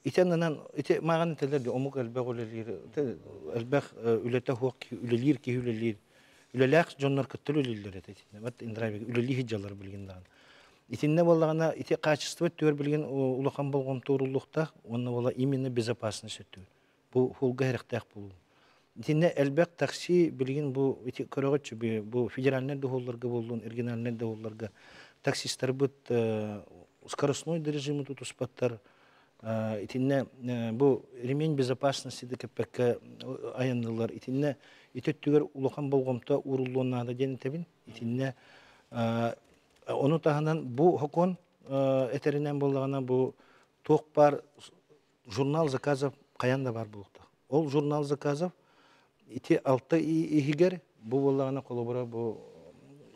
[SPEAKER 3] Итеннен ите маган телерди омук элбэх үлелир, элбэх үлете хок үлелир кихүлелир. Үлелек жоннор кыттыл үлелер этетинне. Вот индравер үлели хиджалар билгенден. Итинне боллагана ите качество төр билген улахан болгон турулукта, онна бола именно безопасность өтү. Бу хулга херектак бул. Итинне элбек такси билген бу ите көрөгөчү бу федеральный доголларга болгон, региональный доголларга таксисттер бут скоростной режимы тутуспаттар. Итинне бу ремень безопасности деп пекке аянылар. Итинне итеттүгөр улахан болгомто урулуунада денетебин. Итинне onu tahanan bu hokon eterinden bolağına bu tok бар jurnal заказов kayanda var bulukta. Ol jurnal заказов iti altta ihiger bu bolağına kolobora bu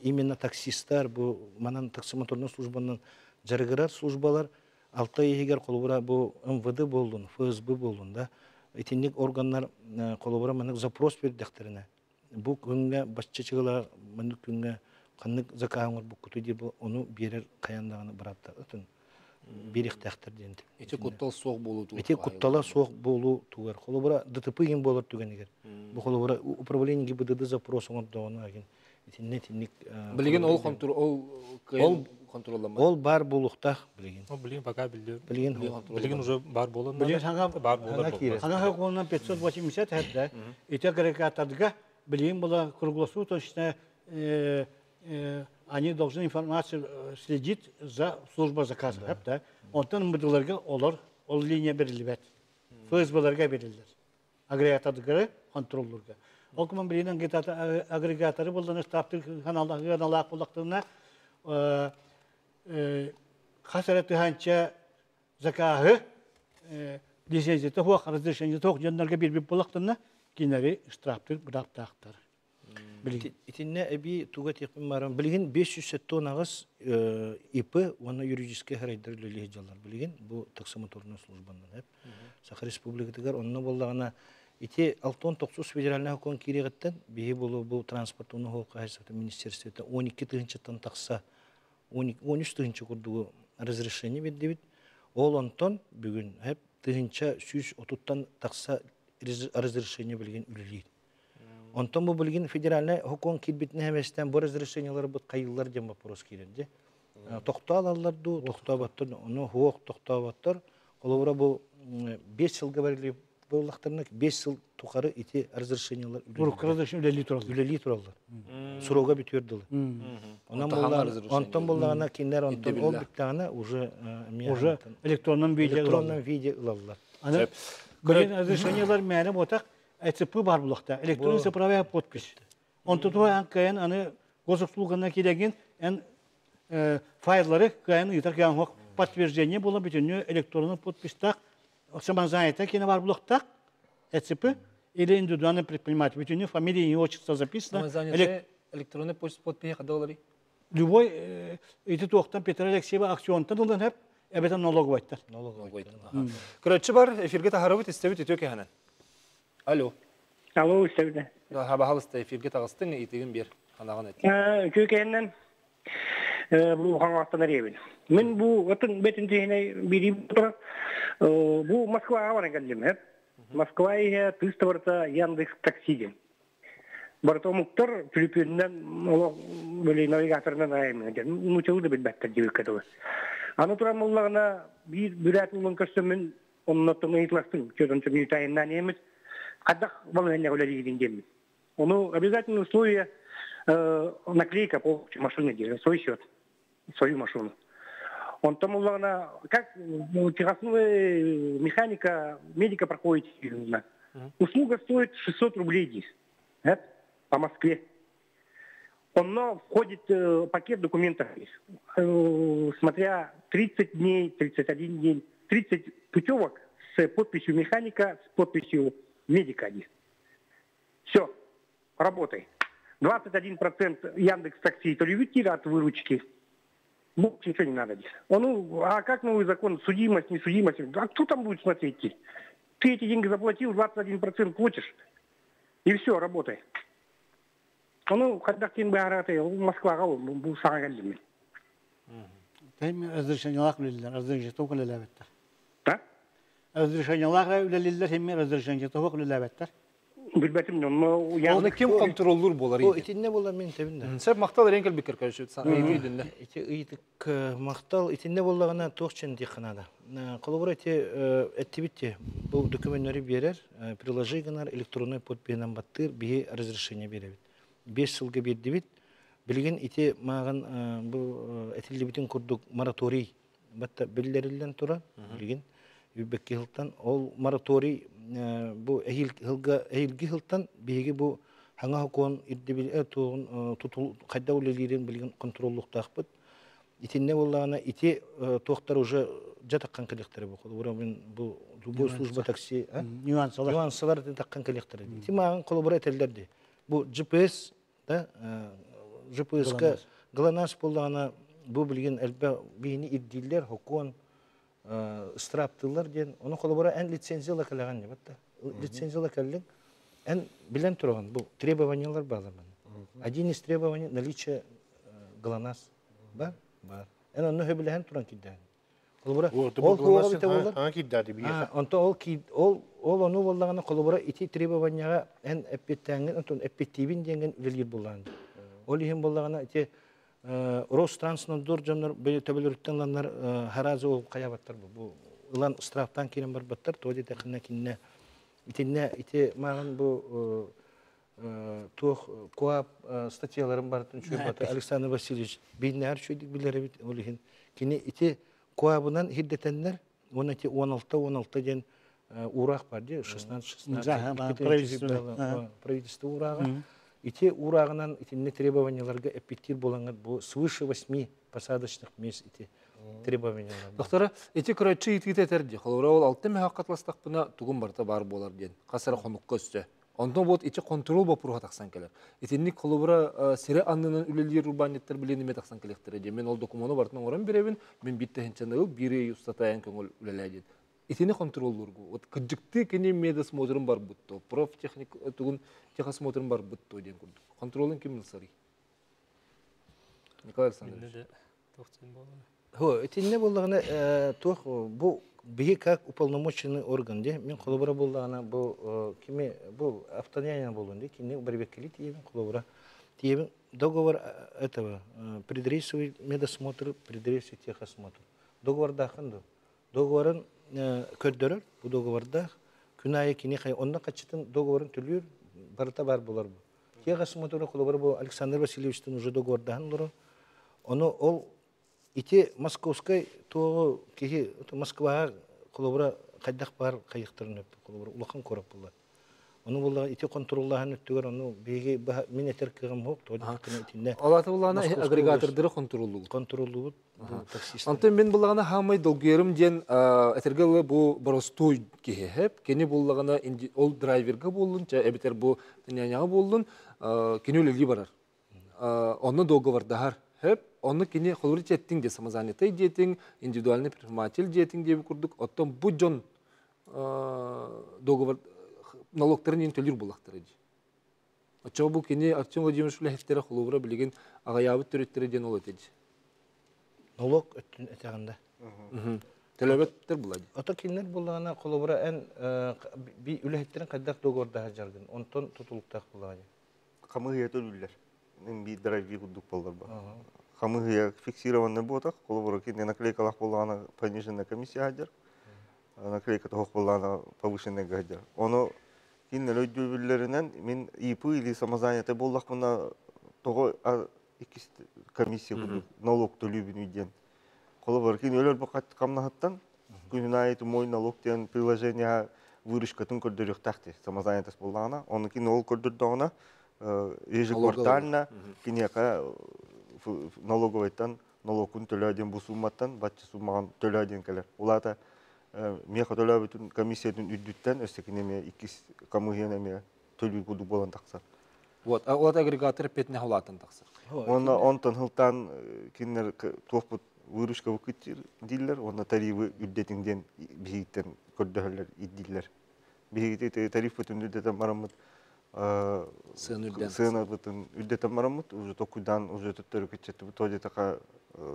[SPEAKER 3] именно таксисттар bu манан таксомоторный службанын жарыгырар службалар altta ihiger kolobora bu МВД болдун, ФСБ болдун да. Итинник органнар kolobora манак запрос бердиктерине. бу күнгө башчы чыгыла мындык күнгө каннык закааңыр бу куту деп ону берер каяндаганы баратта ытын берихтактар дент.
[SPEAKER 1] Ити куттал соқ болу тугар.
[SPEAKER 3] Ити куттала соқ болу тугар. Холобра ДТП ген болор түгенегер. Бу холобра управление ГИБДД запрос оңдону аген. Итинник
[SPEAKER 1] Билген ол контроллама.
[SPEAKER 3] Ол бар булукта билген.
[SPEAKER 7] Билген пока билген.
[SPEAKER 3] Билген
[SPEAKER 7] уже бар болон.
[SPEAKER 4] Билген ханга
[SPEAKER 7] бар болон.
[SPEAKER 4] Ханга колунан 580 хәддә. Ите агрегатадга билген була круглосуточно они должны информацию следить за служба заказа. Да? Онтан мыдыларга олар ол линия берилбет. ФСБларга берилдер. Агрегатадга контроллорга. Ол куман билген агрегаторы булдан штабтык каналлар булактырына хасараты ханча заказы лицензия хуак разрешение ток жандарга бир булактырына кинери штрафтык бирактактар.
[SPEAKER 3] Итинне эби туга текпин марам билген 500 тоннагыз ИП оны юридический харайдерлили жалар билген бу таксомоторный службандан хеп Саха республикатыгар онно боллагана ити 6-9 федеральный хокон кирегеттен бии болу бу транспортуны холка хайсаты министерството 12 тыгынчаттан такса 13 тыгынча курдугу разрешение бердибит ол онтон бүгүн хеп тыгынча 130тан такса разрешение билген үлелейт. Онтон бу билген федеральный хокон кирбитне хеместен бу разрешениялар бут кайыллар дем вопрос киренде. Токталалар ду, токтабаттыр, оны хуок токтабаттыр. Колобра бу 5 жылга берилип булактарына 5 жыл тукары ити разрешениялар үлели туралар. Сурога бүтүрдүлөр. Онтон буллагана киндер онтон ол биттагана уже
[SPEAKER 4] электронный
[SPEAKER 3] видео ылалар.
[SPEAKER 4] Аны көрген разрешениялар мәне ботак ЭЦП бар булакта. Электронный цифровая подпись. Онтон туган кайын аны госуслугана килеген файлары кайын итар кайын подтверждение було бүтүнү электронный подпись так. Самозанятая кино бар булакта ЭЦП или индивидуальный предприниматель. Бүтүнү фамилия и отчество записано.
[SPEAKER 1] Самозанятая электронный подпись кадалары.
[SPEAKER 4] Любой эти тоқтан Петр Алексеева акционтан улдан хеп эбетен налог байттар.
[SPEAKER 1] Көрөтчү бар эфирге тахарабыт истебит өтө кеханан. Алло.
[SPEAKER 5] Алло, истебит.
[SPEAKER 1] Хаба халыста эфирге тагыстың итеген бер анаган эт.
[SPEAKER 5] Көкеннен бу хаңаттан ребин. Мен бу атын бетин тегене бирим тура. Бу Москва аварен келдим хеп. Москваға тыста барта Яндекс таксиге. Барта муктар Филиппиннен böyle навигаторынан айымын. Ну чылды бит баттар дебек кетеби. Аны туран уллагына bir ат улун көсөмүн оннотун ыйтластын. Чөдөнчө минут айынан эмес. Кадак болмайна олегидин дем. Ону обязательно условие наклейка по машине держит свой счет, свою машину. Он там уллагына как техосновая механика, медика проходит. Услуга стоит 600 рублей здесь. По Москве. Он входит пакет документов, смотря 30 дней, 31 день, 30 путевок с подписью механика, с подписью медика. Все, работай. 21% Яндекс Такси телевизора от выручки. Больше ничего не надо здесь. А как новый закон? Судимость, несудимость? А кто там будет смотреть? Ты эти деньги заплатил, 21% платишь. И все, работай. Когда кем бы араты, Москва, был сагальный.
[SPEAKER 4] Разрешение лак лилер, разрешение только лилеветтер.
[SPEAKER 5] Да?
[SPEAKER 4] Разрешение лак лилер, химми разрешение только лилеветтер.
[SPEAKER 5] Билбетим, но я...
[SPEAKER 1] Оны кем контроллор болар
[SPEAKER 3] иде? О, итинне болар мен тебинде.
[SPEAKER 1] Сәп мактал ренкел бикер көшөт.
[SPEAKER 3] Итик мактал итинне боллагана тохчен диханада. Колобора эттибитте бу документтери берер, приложениялар электронный подписьнан баттыр, бие разрешение беребит. 5 жылга бердибит. Билген ите маган бу этилибитин курдук мораторий батта биллерилден тура, билген Юбекке хылтан ол мораторий бу эйилги хылтан биги бу хаңа хокон ирдибил тутул кайда улелерин билген контроллуктакпыт. Итинне боллагана ити токтор уже жатаккан коллектор бу. Урамын бу служба такси, нюанслар таккан коллектор. Ити маган коллаборатерлерди. Бу GPS, да, GPS-ка гланас боллагана бу билген элбе бини ирдилер хокон страптылар ден, оны колобора эн лицензияла калаган дебатта. Лицензияла каллын. билен турган бу требованиялар барлар. Один из требований наличие ГЛОНАСС. Бар? Бар. Оны хөбилен турган киден. Колбура. Ол хуга бите болар.
[SPEAKER 4] Ha kiddi bir.
[SPEAKER 3] Онто ол ону боллагана колбура ити требованияга эппеттеңген, онтон эппеттибин деген үлелер болган. Ол ихин боллагана ити Ространснадзор жандар бе төбөлөрүттенланнар харазы ол каябаттар бу. Улан штрафтан кирен бар баттар, тоди текинне кинне. Итинне ити маган бу тох коап статьяларын бар түнчү Александр Васильевич биннер шөйдик билер бит ол ихин. Кини ити коабынан хиддетеннер, оны ити 16 ден урак бар ди, 16 правительство урага. Ити урагынан итинне требованияларга эппеттир болган бу свыше 8 посадочных мест ити требованиялар.
[SPEAKER 1] Доктора, эти көрөчү итит этерди. Холора ол 6 мехакатластакпына тугун барта бар болар ден. Касара конукка өстө. Онтон бот ичи контрол бопуруга таксан келер. Итинник колубура сере аннынан үлелер урбанеттер билениме таксан келектер де. Мен ол документу бартынан оран беребин. Мен битте хенченде бири устатаян көңүл үлеледин. Итини контроллоргу. Вот кыжыкты кени медосмотрын бар бутто. Профтехник тугун техосмотрын бар бутто ден курдук. Контролын ким сари? Николай Александрович.
[SPEAKER 3] Хо, итинне боллагана тох бу биги как уполномоченный орган де. Мен колубура боллагана бу кими бу автономия болгон де. Кини барбеккели тиебин колубура. Тиебин договор этого предрейсовый медосмотр, предрейсовый техосмотр. Договор дахынды. Договорын көддөрөр, бу договорда күнайы кини кай ондан качытын договорын төлүр барта бар болар бу. Техосмотр колубура бу Александр Васильевичтин уже договордан лору. Оны ол ити Московской то кеги Москва колубура кайдак бар кайыктырын өп колубура улакан көрөп булар. Оны булла ити контроллаһын өттүгөр оны беги мен этер кыгым хок то итинне.
[SPEAKER 1] Алаты буллана агрегатордыры контроллуу.
[SPEAKER 3] Таксист.
[SPEAKER 1] Антон мен буллагана хамай долгерим ден этергеле бу боростой кехеп, кени буллагана ол драйверга болдун, же эбитер бу няняга болдун, кени үлели барар. Оны договордахар хеп, оны кени холур жеттиң де самозанятый жетиң, индивидуальный предприниматель жетиң деп курдук. Оттон бу жон договор налогтарын төлүр булактыры. Ачо бу кени Артем Владимирович Лехтера холура билген агаябы төрөттөрү ден ол этеди.
[SPEAKER 3] Налог өттүн этегенде.
[SPEAKER 1] Төлөбөттөр булады.
[SPEAKER 3] Ата кинер булгана колубура эн би үлехтерин кайдак договорда жаргын. Онтон тутулуктак булады.
[SPEAKER 2] Камыгыя төлүлөр. Мен би драйви кудук болдор бар. Камыгыя фиксированный ботак, колубура кине наклейкалак болгана пониженная комиссия хадер. Наклейка тох болгана повышенная гадер. Оно кине өйдөбүлөрүнөн мен ИП или самозанятый болдак мына того икис комиссия кудук налог төлөбүн үйден. Колубура кине өлөр бакат камнахаттан күнүнө айты мой налог деген приложение выручкатын көрдөрүк такты самозанятость болгана. Оны кине ол көрдөрдөгөнө ежеквартально кинека налоговыйтан налогун төлөдөн бу сумматтан батчы суммаган төлөдөн келер. Улата меха төлөбүтүн комиссиядын үдүттен өстөкүнеме 2 камыгыяне төлөй куду болон такса.
[SPEAKER 1] Вот, а вот агрегатор петне халатын такса.
[SPEAKER 2] Онтон хылтан кинер топут выручка выкытыр дилер, онда тарифы үддетиңден бигиттен көрдөлөр иддилер. Бигитте тариф бүтүндүдөн марамыт сына бүтүн үддетен марамыт уже токудан уже төттөрү кетчетти тоде така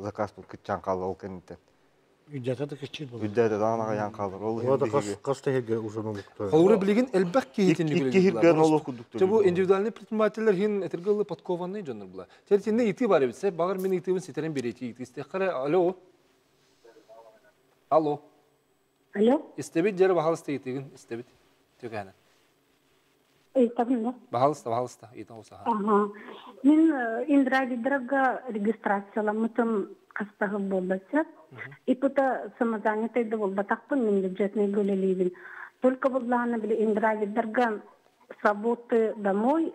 [SPEAKER 2] заказ бул кетчан калды ол кенте.
[SPEAKER 4] Үддәтә кечир булды.
[SPEAKER 2] Үддәтә данага ян калды. Ол
[SPEAKER 3] Ода кастыгы уже налогты.
[SPEAKER 1] Холура билген элбак кейтин
[SPEAKER 2] Икки налог кудук.
[SPEAKER 1] Бу индивидуальный предпринимательлер хин этергелы подкованный жонор була. Тертинде ити бар битсе, багыр мен итибин сетерен берети ити истехара. Алло. Алло.
[SPEAKER 6] Алло.
[SPEAKER 1] Истебит жер бахалысты итигин, истебит. Төгәне.
[SPEAKER 6] Табында.
[SPEAKER 1] Бахалыста, итен осаха.
[SPEAKER 6] Ага. Мен индивидуальныйга регистрацияламытым кастагы болбача. И пота самозанятый да болбатакпын мен бюджетный бөлелейбин. Только булланы биле индивидуальныйга с работы домой,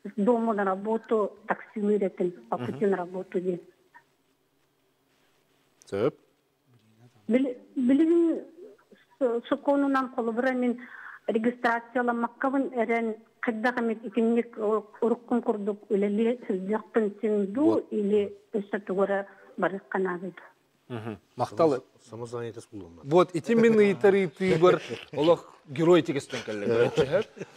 [SPEAKER 6] с дома на работу таксируетен, по пути на работу ден.
[SPEAKER 1] Сөп.
[SPEAKER 6] Билигин соконунан колубура мен регистрацияламаккабын эрен кайдагамет икинник уруккун курдук үлели сыздыкпын синду или өсөтөгөрө барыкканабыд.
[SPEAKER 1] Мақталы.
[SPEAKER 3] Самозанятость булган.
[SPEAKER 1] Вот, ити мен ыйтары бар, олох герой тегестен келлер.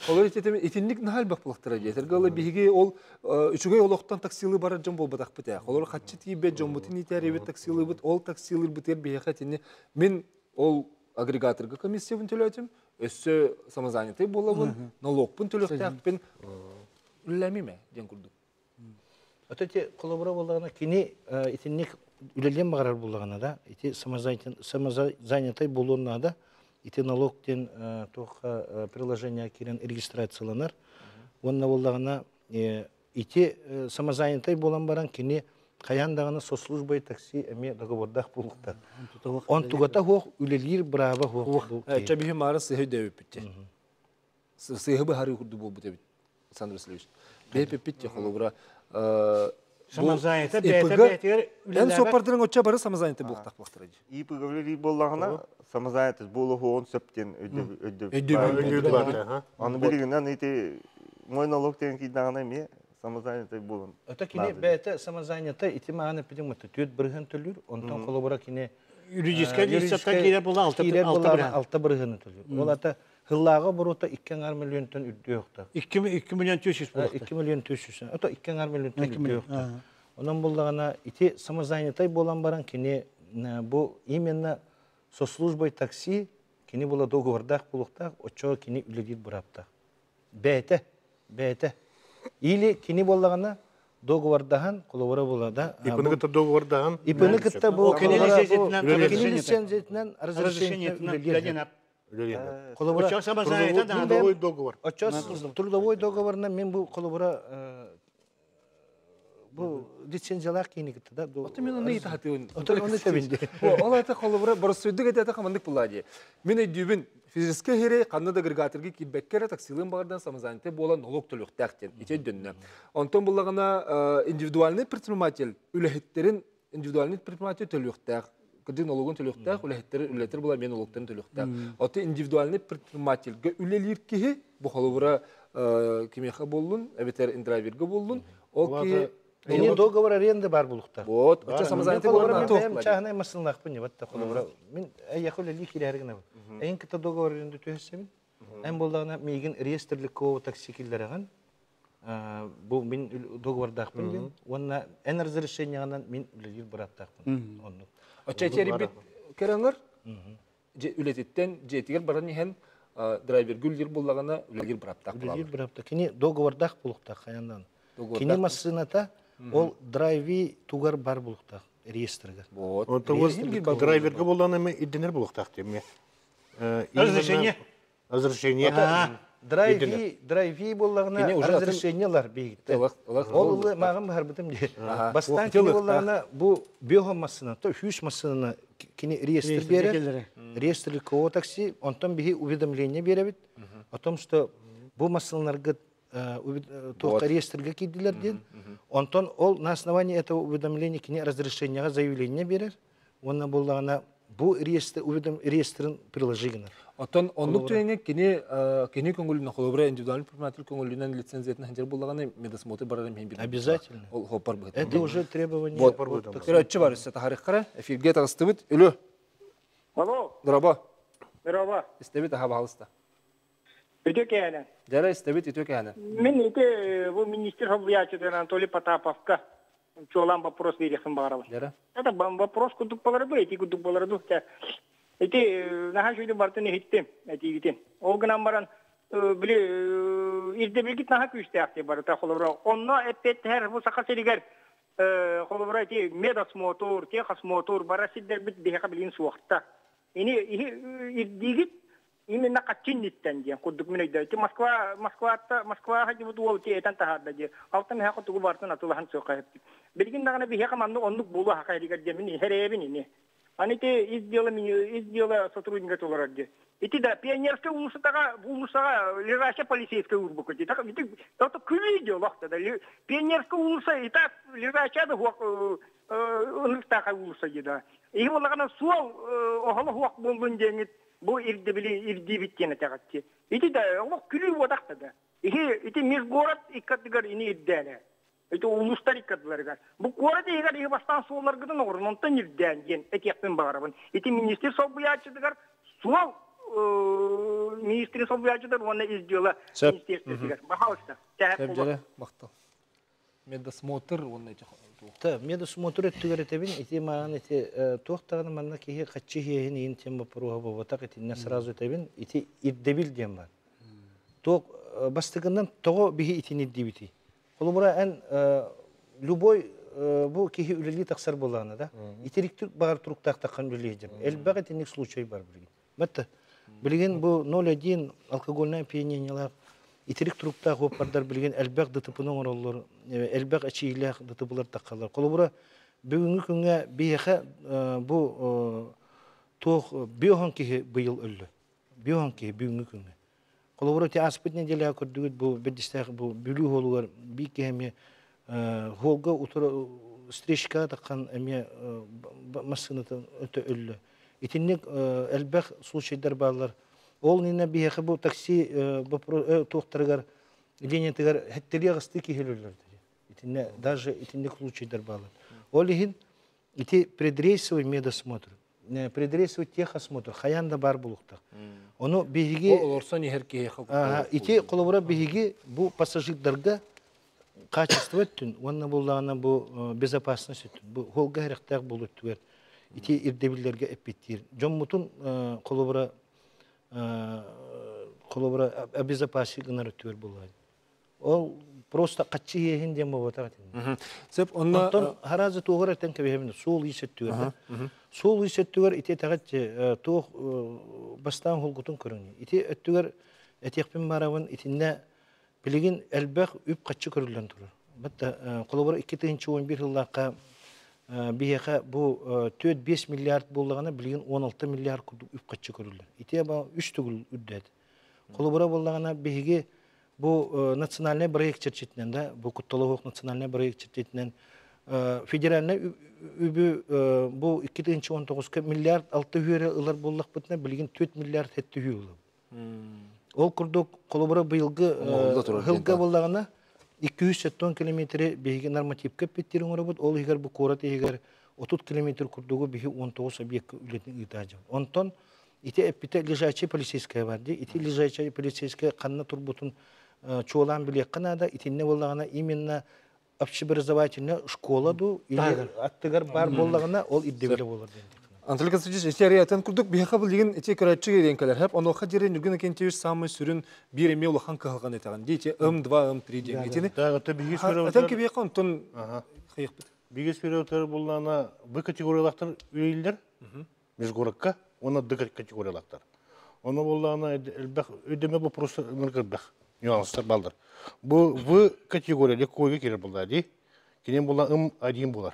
[SPEAKER 1] Олар итинник нахал бак булактыра жетер. Гала биге ол үчүгөй олохтан таксилы бар жон болбатак бите. Олар хатчы тийбе жон бутин итери бит таксилы бит, ол таксилы битер бие хатини. Мен ол агрегаторга комиссиябын төлөтүм. Өссө самозанятый болобун, налогпун төлөктөкпүн. Үллемиме ден курдук.
[SPEAKER 3] Атете коллабора болгана кини итинник үлелен багарар болгана да, ити самозанятый болуна да, ити налогтен тока приложение кирен регистрацияланар. Онна болгана ити самозанятый болан баран кини каяндагына соцслужбай такси эме договордах булукта. Он тугата хок үлелир браба хок.
[SPEAKER 1] Чабихи мара сыһы дөп битте. Сыһы бахары курду болбут бит. Александр Васильевич. Бепе битте холобра
[SPEAKER 4] Самозанятый бетер
[SPEAKER 1] эн сопардырың оча бары самозанятый булактак булактырады.
[SPEAKER 2] Ипы говорили боллагана самозанятость болу он септен өддөп. Аны билигинен ити мой налог тен кидагана ме самозанятый болун.
[SPEAKER 3] Это кини бете самозанятый ити маны пидим мыты төт бирген төлүр, онтон коллабора кини
[SPEAKER 4] юридическая листатка кире була алты
[SPEAKER 3] бирген төлүр. Ол ата хыллага бурута 2 миллион тонн үддөктө.
[SPEAKER 4] 2 миллион 300 булак.
[SPEAKER 3] 2 миллион 300. Ото 2 миллион тонн үддөктө. Онан буллагана ити самозанятый болан баран кини бу именно соцслужбой такси кини була договордах булуктак, очо кини үледит бурапта. Бете. Или кини боллагана договордахан колобора булада.
[SPEAKER 8] Ипыныкта договордахан.
[SPEAKER 3] Ипыныкта бу
[SPEAKER 4] кини
[SPEAKER 3] лицензиятынан разрешениятынан колобора
[SPEAKER 8] Трудовой договор.
[SPEAKER 3] Очо трудовой договорна мен бу колобора бу лицензиялар киникте да.
[SPEAKER 1] Ото мен аны итахатын.
[SPEAKER 3] Ото аны табинде.
[SPEAKER 1] Ол ата холобра борсуйдук этете камандык булади. Мен өйдүбүн физический хере канада агрегаторга кибеккере таксилын багардан самозанятый болан налог төлөктөктен ите дөннө. Онтон буллагана индивидуальный предприниматель үлехеттерин индивидуальный предприниматель төлөктөк. Кыды налогун төлөктөк, үлехеттер була мен налогтан төлөктөк. Ото индивидуальный предпринимательге үлелир кихи бу холобра кимеха болдун, эбетер индрайверге болдун. Ол ки
[SPEAKER 3] Эне договор аренды бар булукта.
[SPEAKER 1] Вот, оча самозанятый болган
[SPEAKER 3] тоқ. Чахнай масылнакпын не батта колобра. Мен яхоле ликилергене бар. Эң кыта договор аренды төһөсөмүн. Эң болдагына мейгин реестрлик коо таксикиллерген. Бу мен договордакпын дем. Онна эн разрешениянан мен үлелир бараттакпын. Онну.
[SPEAKER 1] Оча терибит кереңер. Үлететтен жетигер баран ихен драйвер гүлдер боллагана үлелир бараттак була.
[SPEAKER 3] Үлелир бараттак. Кини договордак булукта каяндан. Кини масыната ол драйви тугар бар булукта реестрге.
[SPEAKER 1] Вот.
[SPEAKER 8] Драйверге болдан эме иденер булуктак деме.
[SPEAKER 3] Разрешение.
[SPEAKER 8] Драйви
[SPEAKER 3] боллагына разрешениялар бейгитте. Ол магым харбытым де. Бастан кини боллагына бу биомассына, то хүч массына кини реестр бере. Реестр коо такси, онтон бихи уведомление беребит о том, что бу массаларга тоқта реестрге кидилер ден. Онтон ол на основании этого уведомления кини разрешениега заявление берер. Онна боллагына бу реестрин приложигенер.
[SPEAKER 1] Отон онлук төйеңе кини көңүлүнө холобра индивидуальный предприниматель көңүлүнөн лицензиятын ханжер боллаганы медосмотр барарым хем бир.
[SPEAKER 3] Обязательно.
[SPEAKER 1] Ол хопар быт.
[SPEAKER 3] Это уже требование.
[SPEAKER 1] Вот. Төрөтчү бар үстө тарихкара эфирге тагыстыбыт. Үлө.
[SPEAKER 5] Алло.
[SPEAKER 1] Драба.
[SPEAKER 5] Merhaba.
[SPEAKER 1] Истебит аха балыста.
[SPEAKER 5] Ötekene.
[SPEAKER 1] Жара истебит өтөкәне.
[SPEAKER 5] Мен bu министр Хавлячыдан Анатолий Потаповка. Чолам вопрос верехын барабы.
[SPEAKER 1] Жара.
[SPEAKER 5] Это вопрос кудук баларды, эти кудук баларды. Эти нахажуйды бартыны хиттем, эти гитен. Ол гынан баран биле ирдебилгит наха күчтө акте бар та холобра. Онно эпет хер бу сака селигер холобра эти медас мотор, техас мотор барасидер бит деха билин суакта. Эни ирдигит именно качинниттен дия кудук мен өйдө. Москва хаҗы бу ол ти этан тахарда дия. Алтын хака тугу бартын атылган сокайып. Билгин дагына бихе каманды онлук болу хакайригер демини херебини не. Они те издела сотрудника толаради. Эти да пионерская улусага лежащая полицейская урбука. Так это квидео лахта да. Пионерская улуса и так лежащая да он так улуса да. И вот на суал охала хуак болдун деңит. Бу ирдибиттене тагатти. Эти да ол күлү водакта да. Эти межгород и категория не иддене. Это улустар икадыларга. Бу кора дейгер и бастан суоларгыдан орнонтан ирден ген этекпен барабын. Эти министр собуячыдыгар суал министр собуячыдар оны издела министерствогер. Бахалста.
[SPEAKER 1] Тәбжәле мактал. Медосмотр оны
[SPEAKER 8] Та, медосмотр ettигер этебин, ити маған ити тоқтағаны манна кеге қатчы хейін ең тема пруға боватақ итинне сразу этебин, ити ирдебил дем бар. Тоқ бастығынан тоғы биhi итин ирдебити. Қолымыра ән любой bu кеге үлелі тақсар болағына да, итеріктір бағар тұруқтақ таққан үлелі дем. Әлбәқ етінік случай бар білген. Бәтті, білген бұл 0,1 алкогольное опьянениялар, итерик туруктаа хоппардар билген элбек дытыпының ороллор, элбек ачийлах дытыпылар таққалар. Қолыбыра бүгінгі күнге бейеқі бұл тоқ биохан кеге бұйыл өлі. Биохан кеге бүгінгі күнге. Қолыбыра те аспытне делеға көрдігіт бұл бәдістағы бұл бүлі олуғар бей кеме холға ұтыры стречка таққан әме масынытын өті өлі. Итіннік элбек случайдар бағалар. Ол нина бияқы бұл такси тоқтарығар, ленетігар әттелі ағысты кехелілерді. Итінне, даже итінне случайдар бағалар. Ол ехін, ити предрейсовый медосмотр, предрейсовый техосмотр, хаянда бар бұлықтақ. Оны бейге...
[SPEAKER 1] Ол орсан ехер кехе
[SPEAKER 8] ити қолыбыра бейге бұл пассажирдарға качество өттін, онына болағына бұл безопасность өттін, бұл холға әріқтақ бұл өттігер, ити ирдебілерге әппеттер. Жон мұтын қолыбыра обезопасигнар өттігер болады. Ол просто қатчы ехін дем болатақ етін.
[SPEAKER 1] Сеп, онна...
[SPEAKER 8] Онтан харазы тоғыр әттен кәбеймін, сол есеттігер. Сол есеттігер ите тағатты тоқ бастан холғытын көріңі. Ите өттігер әтекпен барабын итінне білеген әлбәқ үп қатчы көрілден тұрыр. Бәтті қолыбыр 2011 жыллаққа бияқа бұл 4-5 миллиард болғаны білген 16 миллиард күрдік үп қатчы көрілден. Ите бұл 3 түгіл үддәді. Қолыбыра болғаны бейге бұл национальный проект черчетінен, бұл Құтталығық национальный проект черчетінен федеральный үбі бұл 2019 миллиард 6 үйері ұлар боллақ бұтына білген 4 миллиард әтті үйі ұлы. Ол күрдік қолыбыра бұйылғы ғылға болғаны 270 километрі бейге нормативке петтерін оры бұд, ол егер бұл қораты егер 30 километр күрдігі бейге 19 объект үлетін ұйтажы. Онтон, ите әппеті лежачай полицейская барды, ите лежачай полицейская қанна тұрбұтын чуалан білек қанада, итинне болағына именно общеобразовательная школа ду, аттығар бар болағына ол иддебілі болар.
[SPEAKER 1] Анатолий Константинович, эти атын күрдік бияқа бұл деген эти көрәтші керенкелер. Хәп, оноқа жерен үрген екентеуіш самый сүрін бір еме олақан қағылған етаған. Дейте, М2, М3 деген етені. Атын ке бияқа онтын қиық біт.
[SPEAKER 3] Бигес периодтар болғана В категориялақтар өйлер, межгораққа, оны Д категориялақтар. Оны болғана өйдеме бұл просто мүркірбәқ, нюанстар балдар. Бұл В категория көйге керер болда, дей. Кенен болған М1 болар.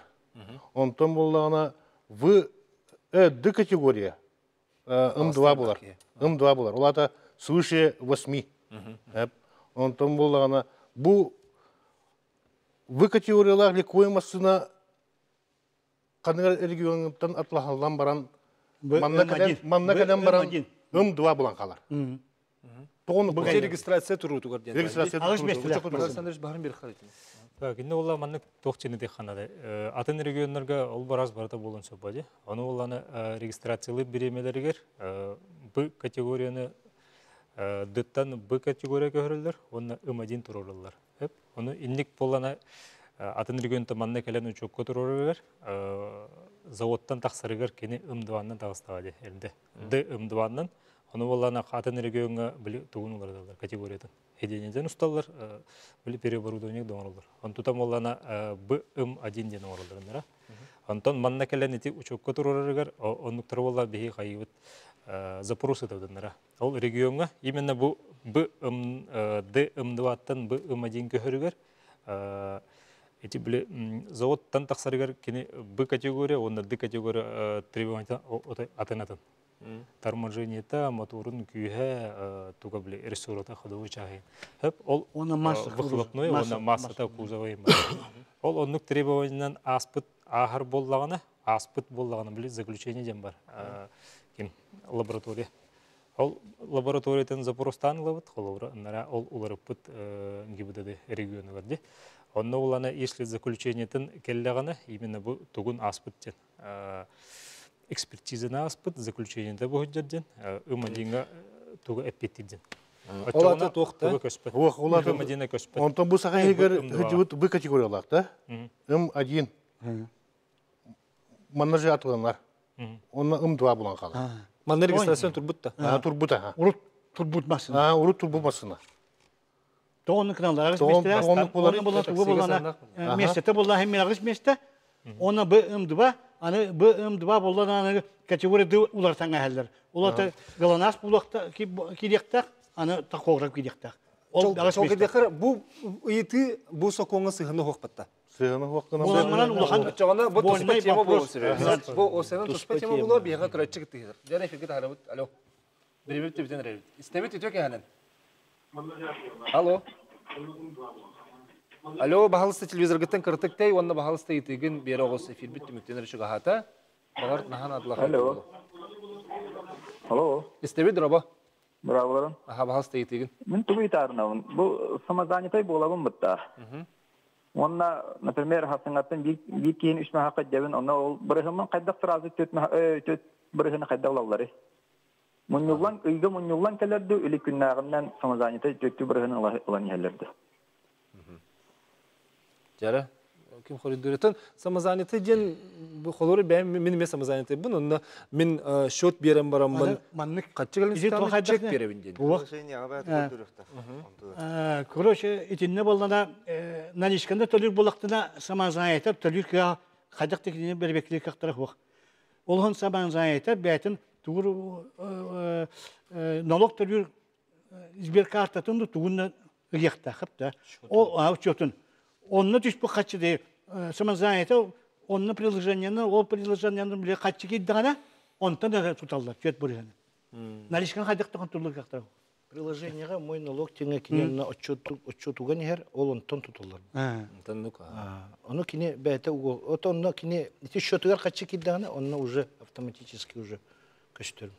[SPEAKER 3] Онтан болғана В Д категория, М2 болар. М2 болар. Олата свыше 8. Онтан болғана бұл В категориялар лекой массына қанығар регионыптан атлағалан баран, манна кәден баран М2 болан қалар.
[SPEAKER 1] Бұл регистрация тұру тұғыр ден.
[SPEAKER 3] Регистрация тұру
[SPEAKER 1] тұғыр. Александрович, бағын бері қарайтын.
[SPEAKER 7] Кенде олла манны тоқчыны текханада. Атын регионларга ол бараз барата болон собади. Аны олланы регистрациялы биремелергер Б категорияны дыттан Б категорияга көрөлдөр, оны М1 турулалар. Оны инник болана атын регионта манны келен учокко турулар, заводтан тақсарыгар кени М2-нан тагыстагады элде. Д М2-нан оны олланы атын регионга били тугунулар категориядан. Единеден ұсталар, білі переоборудование доңырылдар. Онтутам олана БМ1 ден оңырылдырындыра. Онтон манна кәлән еті учокка тұрырырығар, оннықтар олар бейі қайыбыт запорус етавдындыра. Ол регионға именно бұл ДМ2-аттан БМ1 көхірігер, еті білі заводтан тақсарығар кені Б категория, онда Д категория требования атынатын. Торможениета, моторын күйе, туға біле ресурата қадуы чағын. Ол выхлопной, оны массата кузовай. Ол онлық требованиянан аспыт ағыр боллағаны, аспыт боллағаны біле заключение ден бар. Лаборатория. Ол лабораториятын Запоростан лабыт, ол уларыппыт гибдады регионы барды. Онна улана, если заключениетін келлеғаны, именно бұл тугун аспыттен. Экспертизаны аспыт, заключениеті бұғыддерден, ұмадинға туғы әппеттерден.
[SPEAKER 1] Олаты тоқты.
[SPEAKER 7] Ұмадина көспет.
[SPEAKER 3] Онтан бұл саға егер бұл категориялақ, да? М1 манна же атыланлар. Онна М2 болан қалы.
[SPEAKER 1] Манна регистрацион турбутта.
[SPEAKER 3] Турбута.
[SPEAKER 4] Урут турбут масына.
[SPEAKER 3] Урут турбу масына.
[SPEAKER 4] Тоғынның кыналарығыз
[SPEAKER 3] Тоғын-
[SPEAKER 4] местер
[SPEAKER 3] тоғынның
[SPEAKER 4] астар. Оны болан туғы болана местеті болан хеммелағыз месте. Оны бұ ымдыба, аны бұ ымдыба болан аны категорияды улар таңа әлдер. Олар ғаланас бұлақта кедектақ, аны тақоғырап кедектақ.
[SPEAKER 1] Сол кедекір, бұл үйеті бұл соқуңы сығыны хоқпатта.
[SPEAKER 3] Сыгыны хуаққына
[SPEAKER 4] Оларынан улахан
[SPEAKER 1] Чоғана бұл тұспа
[SPEAKER 4] Больной
[SPEAKER 1] тема
[SPEAKER 4] вопрос.
[SPEAKER 1] болу. Бұл осының тұспа тема болу, бейға күрәтші кіттігіздір. Дәрі эфирге тағарабыт. Алло. Біребіп төбітен рәбіт. Істебет өтек әхінен. Алло. Алло, бағалысты телевизоргіттен кіртіктей, онына бағалысты етігін бері оғыз эфир бітті мүктенер үші ғағата. Бағар нахан адылаға.
[SPEAKER 5] Алло. Алло.
[SPEAKER 1] Істебет дұрабы.
[SPEAKER 5] Браволарым.
[SPEAKER 1] Аха, бағалысты етігін.
[SPEAKER 5] Мен тугу итарынавын. Бұл самозанятой болабын бұтта. Онна, например, хасыңаттан bir кейін үш махаққа дәвін, онна ол бірігімін қайдақ сразу төт бірігіні қайдақ лаулары. Мұнюлан, үйгі мұнюлан кәлерді, үлі күннағымнан самозанятой төтті бірігіні ұлан елерді.
[SPEAKER 1] Жары, кім қоридуретін, самозанятой ден, қолыры бәйім, мен еме самозанятой бұн, онна мен шот берем барамын, қатчығылын станы чек беремін ден.
[SPEAKER 4] Короче, итинне болнада наличканда төлүр болақтына самозанятой төлүр кіға қайдақ текіне бербекілі қақтары хоқ. Олғын самозанятой бәйтін туғыр налог төлүр избиркартатын туғынна ұяқтақып. Ол учетын. Онны түспі қатшы де самозанятой, онны приложениені, ол приложениені біле қатшы кейдіғана, онтан да тұталдар, төт бұрығаны. Наличкан қайдақтығын тұрлы қақтары.
[SPEAKER 8] Приложениеға мой налог теңе киненна отчетуга нехер ол онтон тутулар. Оны кине бәйте уго. Ото онна кине ити счетугар качы киддагана, онна уже автоматически уже көстөр.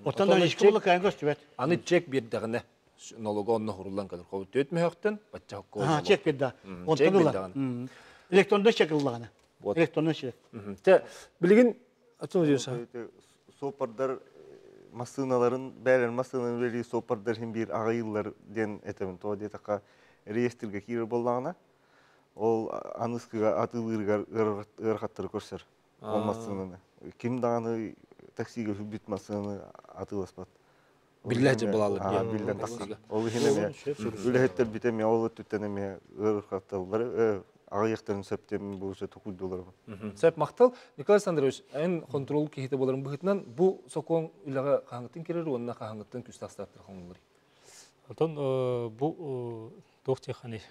[SPEAKER 4] Отан наличка болы кайын көстүбет.
[SPEAKER 1] Аны чек бердігіне налога онна хұрылан кәдір. Қауы төт мөйіқтен, бәтча хаққа
[SPEAKER 4] Чек берді.
[SPEAKER 1] Чек бердігіне.
[SPEAKER 4] Электронда чек ыллағана. Электронда чек.
[SPEAKER 1] Білігін, атсың өдеуса?
[SPEAKER 2] Сопардар машиналарын, бәрін машиналарын вери сопардар хем бір ағайылар ден әтемін. Тоға детақа реестрге кері болағына, ол анысқыға атылырға ұрғаттары көрсер. Ол машинаны. Кім дағаны таксиге хүббет машинаны атыласпат.
[SPEAKER 1] Билләжі болалы.
[SPEAKER 2] Биллән таксиге. Ол хенеме үләхеттер бітеме, ол өттүттенеме ұрғатталары. Ағаяқтарын сөптемін бұл үсі тұқыл доларым.
[SPEAKER 1] Сөп мақтал, Николай Александрович, ән контрол кейті боларын бұғытынан, бұл соқуын үліға қағыңыттың керері, онына қағыңыттың күстастыраттыр қоңылыр.
[SPEAKER 7] Алтын, бұл тоқтеқаны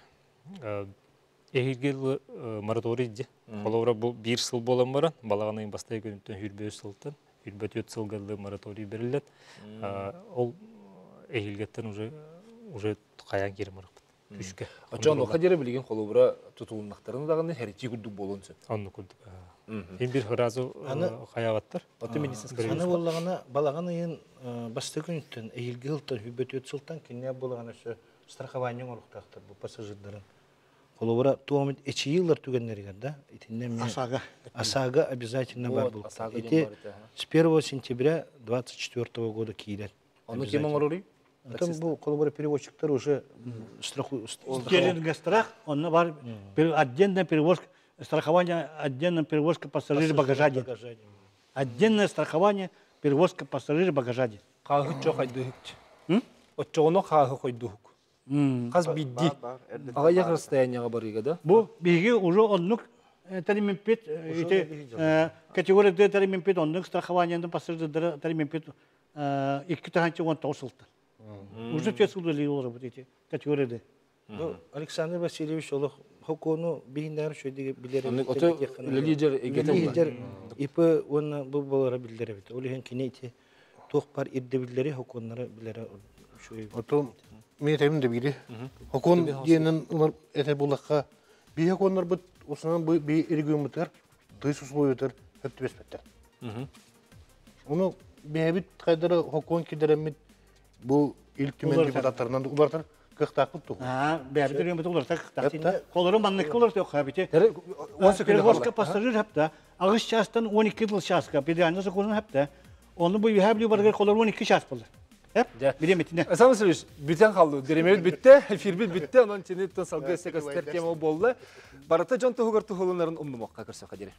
[SPEAKER 7] әйгел мораторийді. Қолауыра бұл бір сыл болан баран, балағанайын бастай көрінттен хүрбе сылтын, хүрбе төт сылғалы мораторий берілет. Ол әйгелгеттен уже қаян керім арық.
[SPEAKER 1] Ачан оқа дере білген қолуыра тұтылынақтарының дағаны әрекей күрдік болуын сөп.
[SPEAKER 7] Анны күрдік. Ең бір ғыразу қаяваттар.
[SPEAKER 8] Аны болағына балағаны ең басты күніттен, әйілге ғылттан, хүбет өт сылтан, кенне болағына страхованион ұрықтақтыр бұл пассажирдарын. Қолуыра туамет эчи йыллар түгеннерген, да? Асага обязательно бар бұл. Эти с 1 сентября 24 года кейлер.
[SPEAKER 1] Оны кем оңыр
[SPEAKER 8] Там был коллабора перевозчиктар уже страху.
[SPEAKER 4] Керенге страх, он бар отдельная перевозка, страхование, отдельная перевозка пассажиров багажа. Отдельное страхование, перевозка пассажиров багажа.
[SPEAKER 1] Қағы жоқ айды үкті. Отчоғыны қағы қойды үк. Қаз бидді. Аға яқ расстоянияға барыға да?
[SPEAKER 4] Бұл беге уже онлық тәлеменпет, категория D тәлеменпет, онлық страхованияның пассажирдары тәлеменпет 2-19 сылты. Уже те судили олар вот эти категории.
[SPEAKER 8] Александр Васильевич олық хокону бейіндер шөйдегі білері.
[SPEAKER 1] Лидер
[SPEAKER 8] Лидер ипі оны бұл болары білдері бет. Олеген кенейте тоқ бар ирді білдері хоконлары білері шөй.
[SPEAKER 3] Ото мен тәймін де бейді. Хокон дейінен олар әтер болаққа бей хоконлар бұд, осынан бей ерігіен бұтығар, түйсіз бой өтір, өтті беспеттер. Оны бейбіт қайдары хокон кедеремет бұл иліктімен депутаттарынан олардар кыхтакпыт тугу.
[SPEAKER 4] Бәрі дөрен бұты олар тақ. Қолыры маннық олар тек қабите.
[SPEAKER 1] 10 секунд
[SPEAKER 4] Перевозка пассажир хапта. Ағыз частан 12 жыл шаска. Педианны законын хапта. Оны бұл үйәблі барғар қолыр 12 час болды. Білеметіне.
[SPEAKER 1] Асан Васильевич, бүтен қалды. Деремет бітті, эфир бітті. Онан ченеттен салғы сектор тема болды. Барата жон тұғығыр тұғылынарын ұмнымаққа кірсе қадері.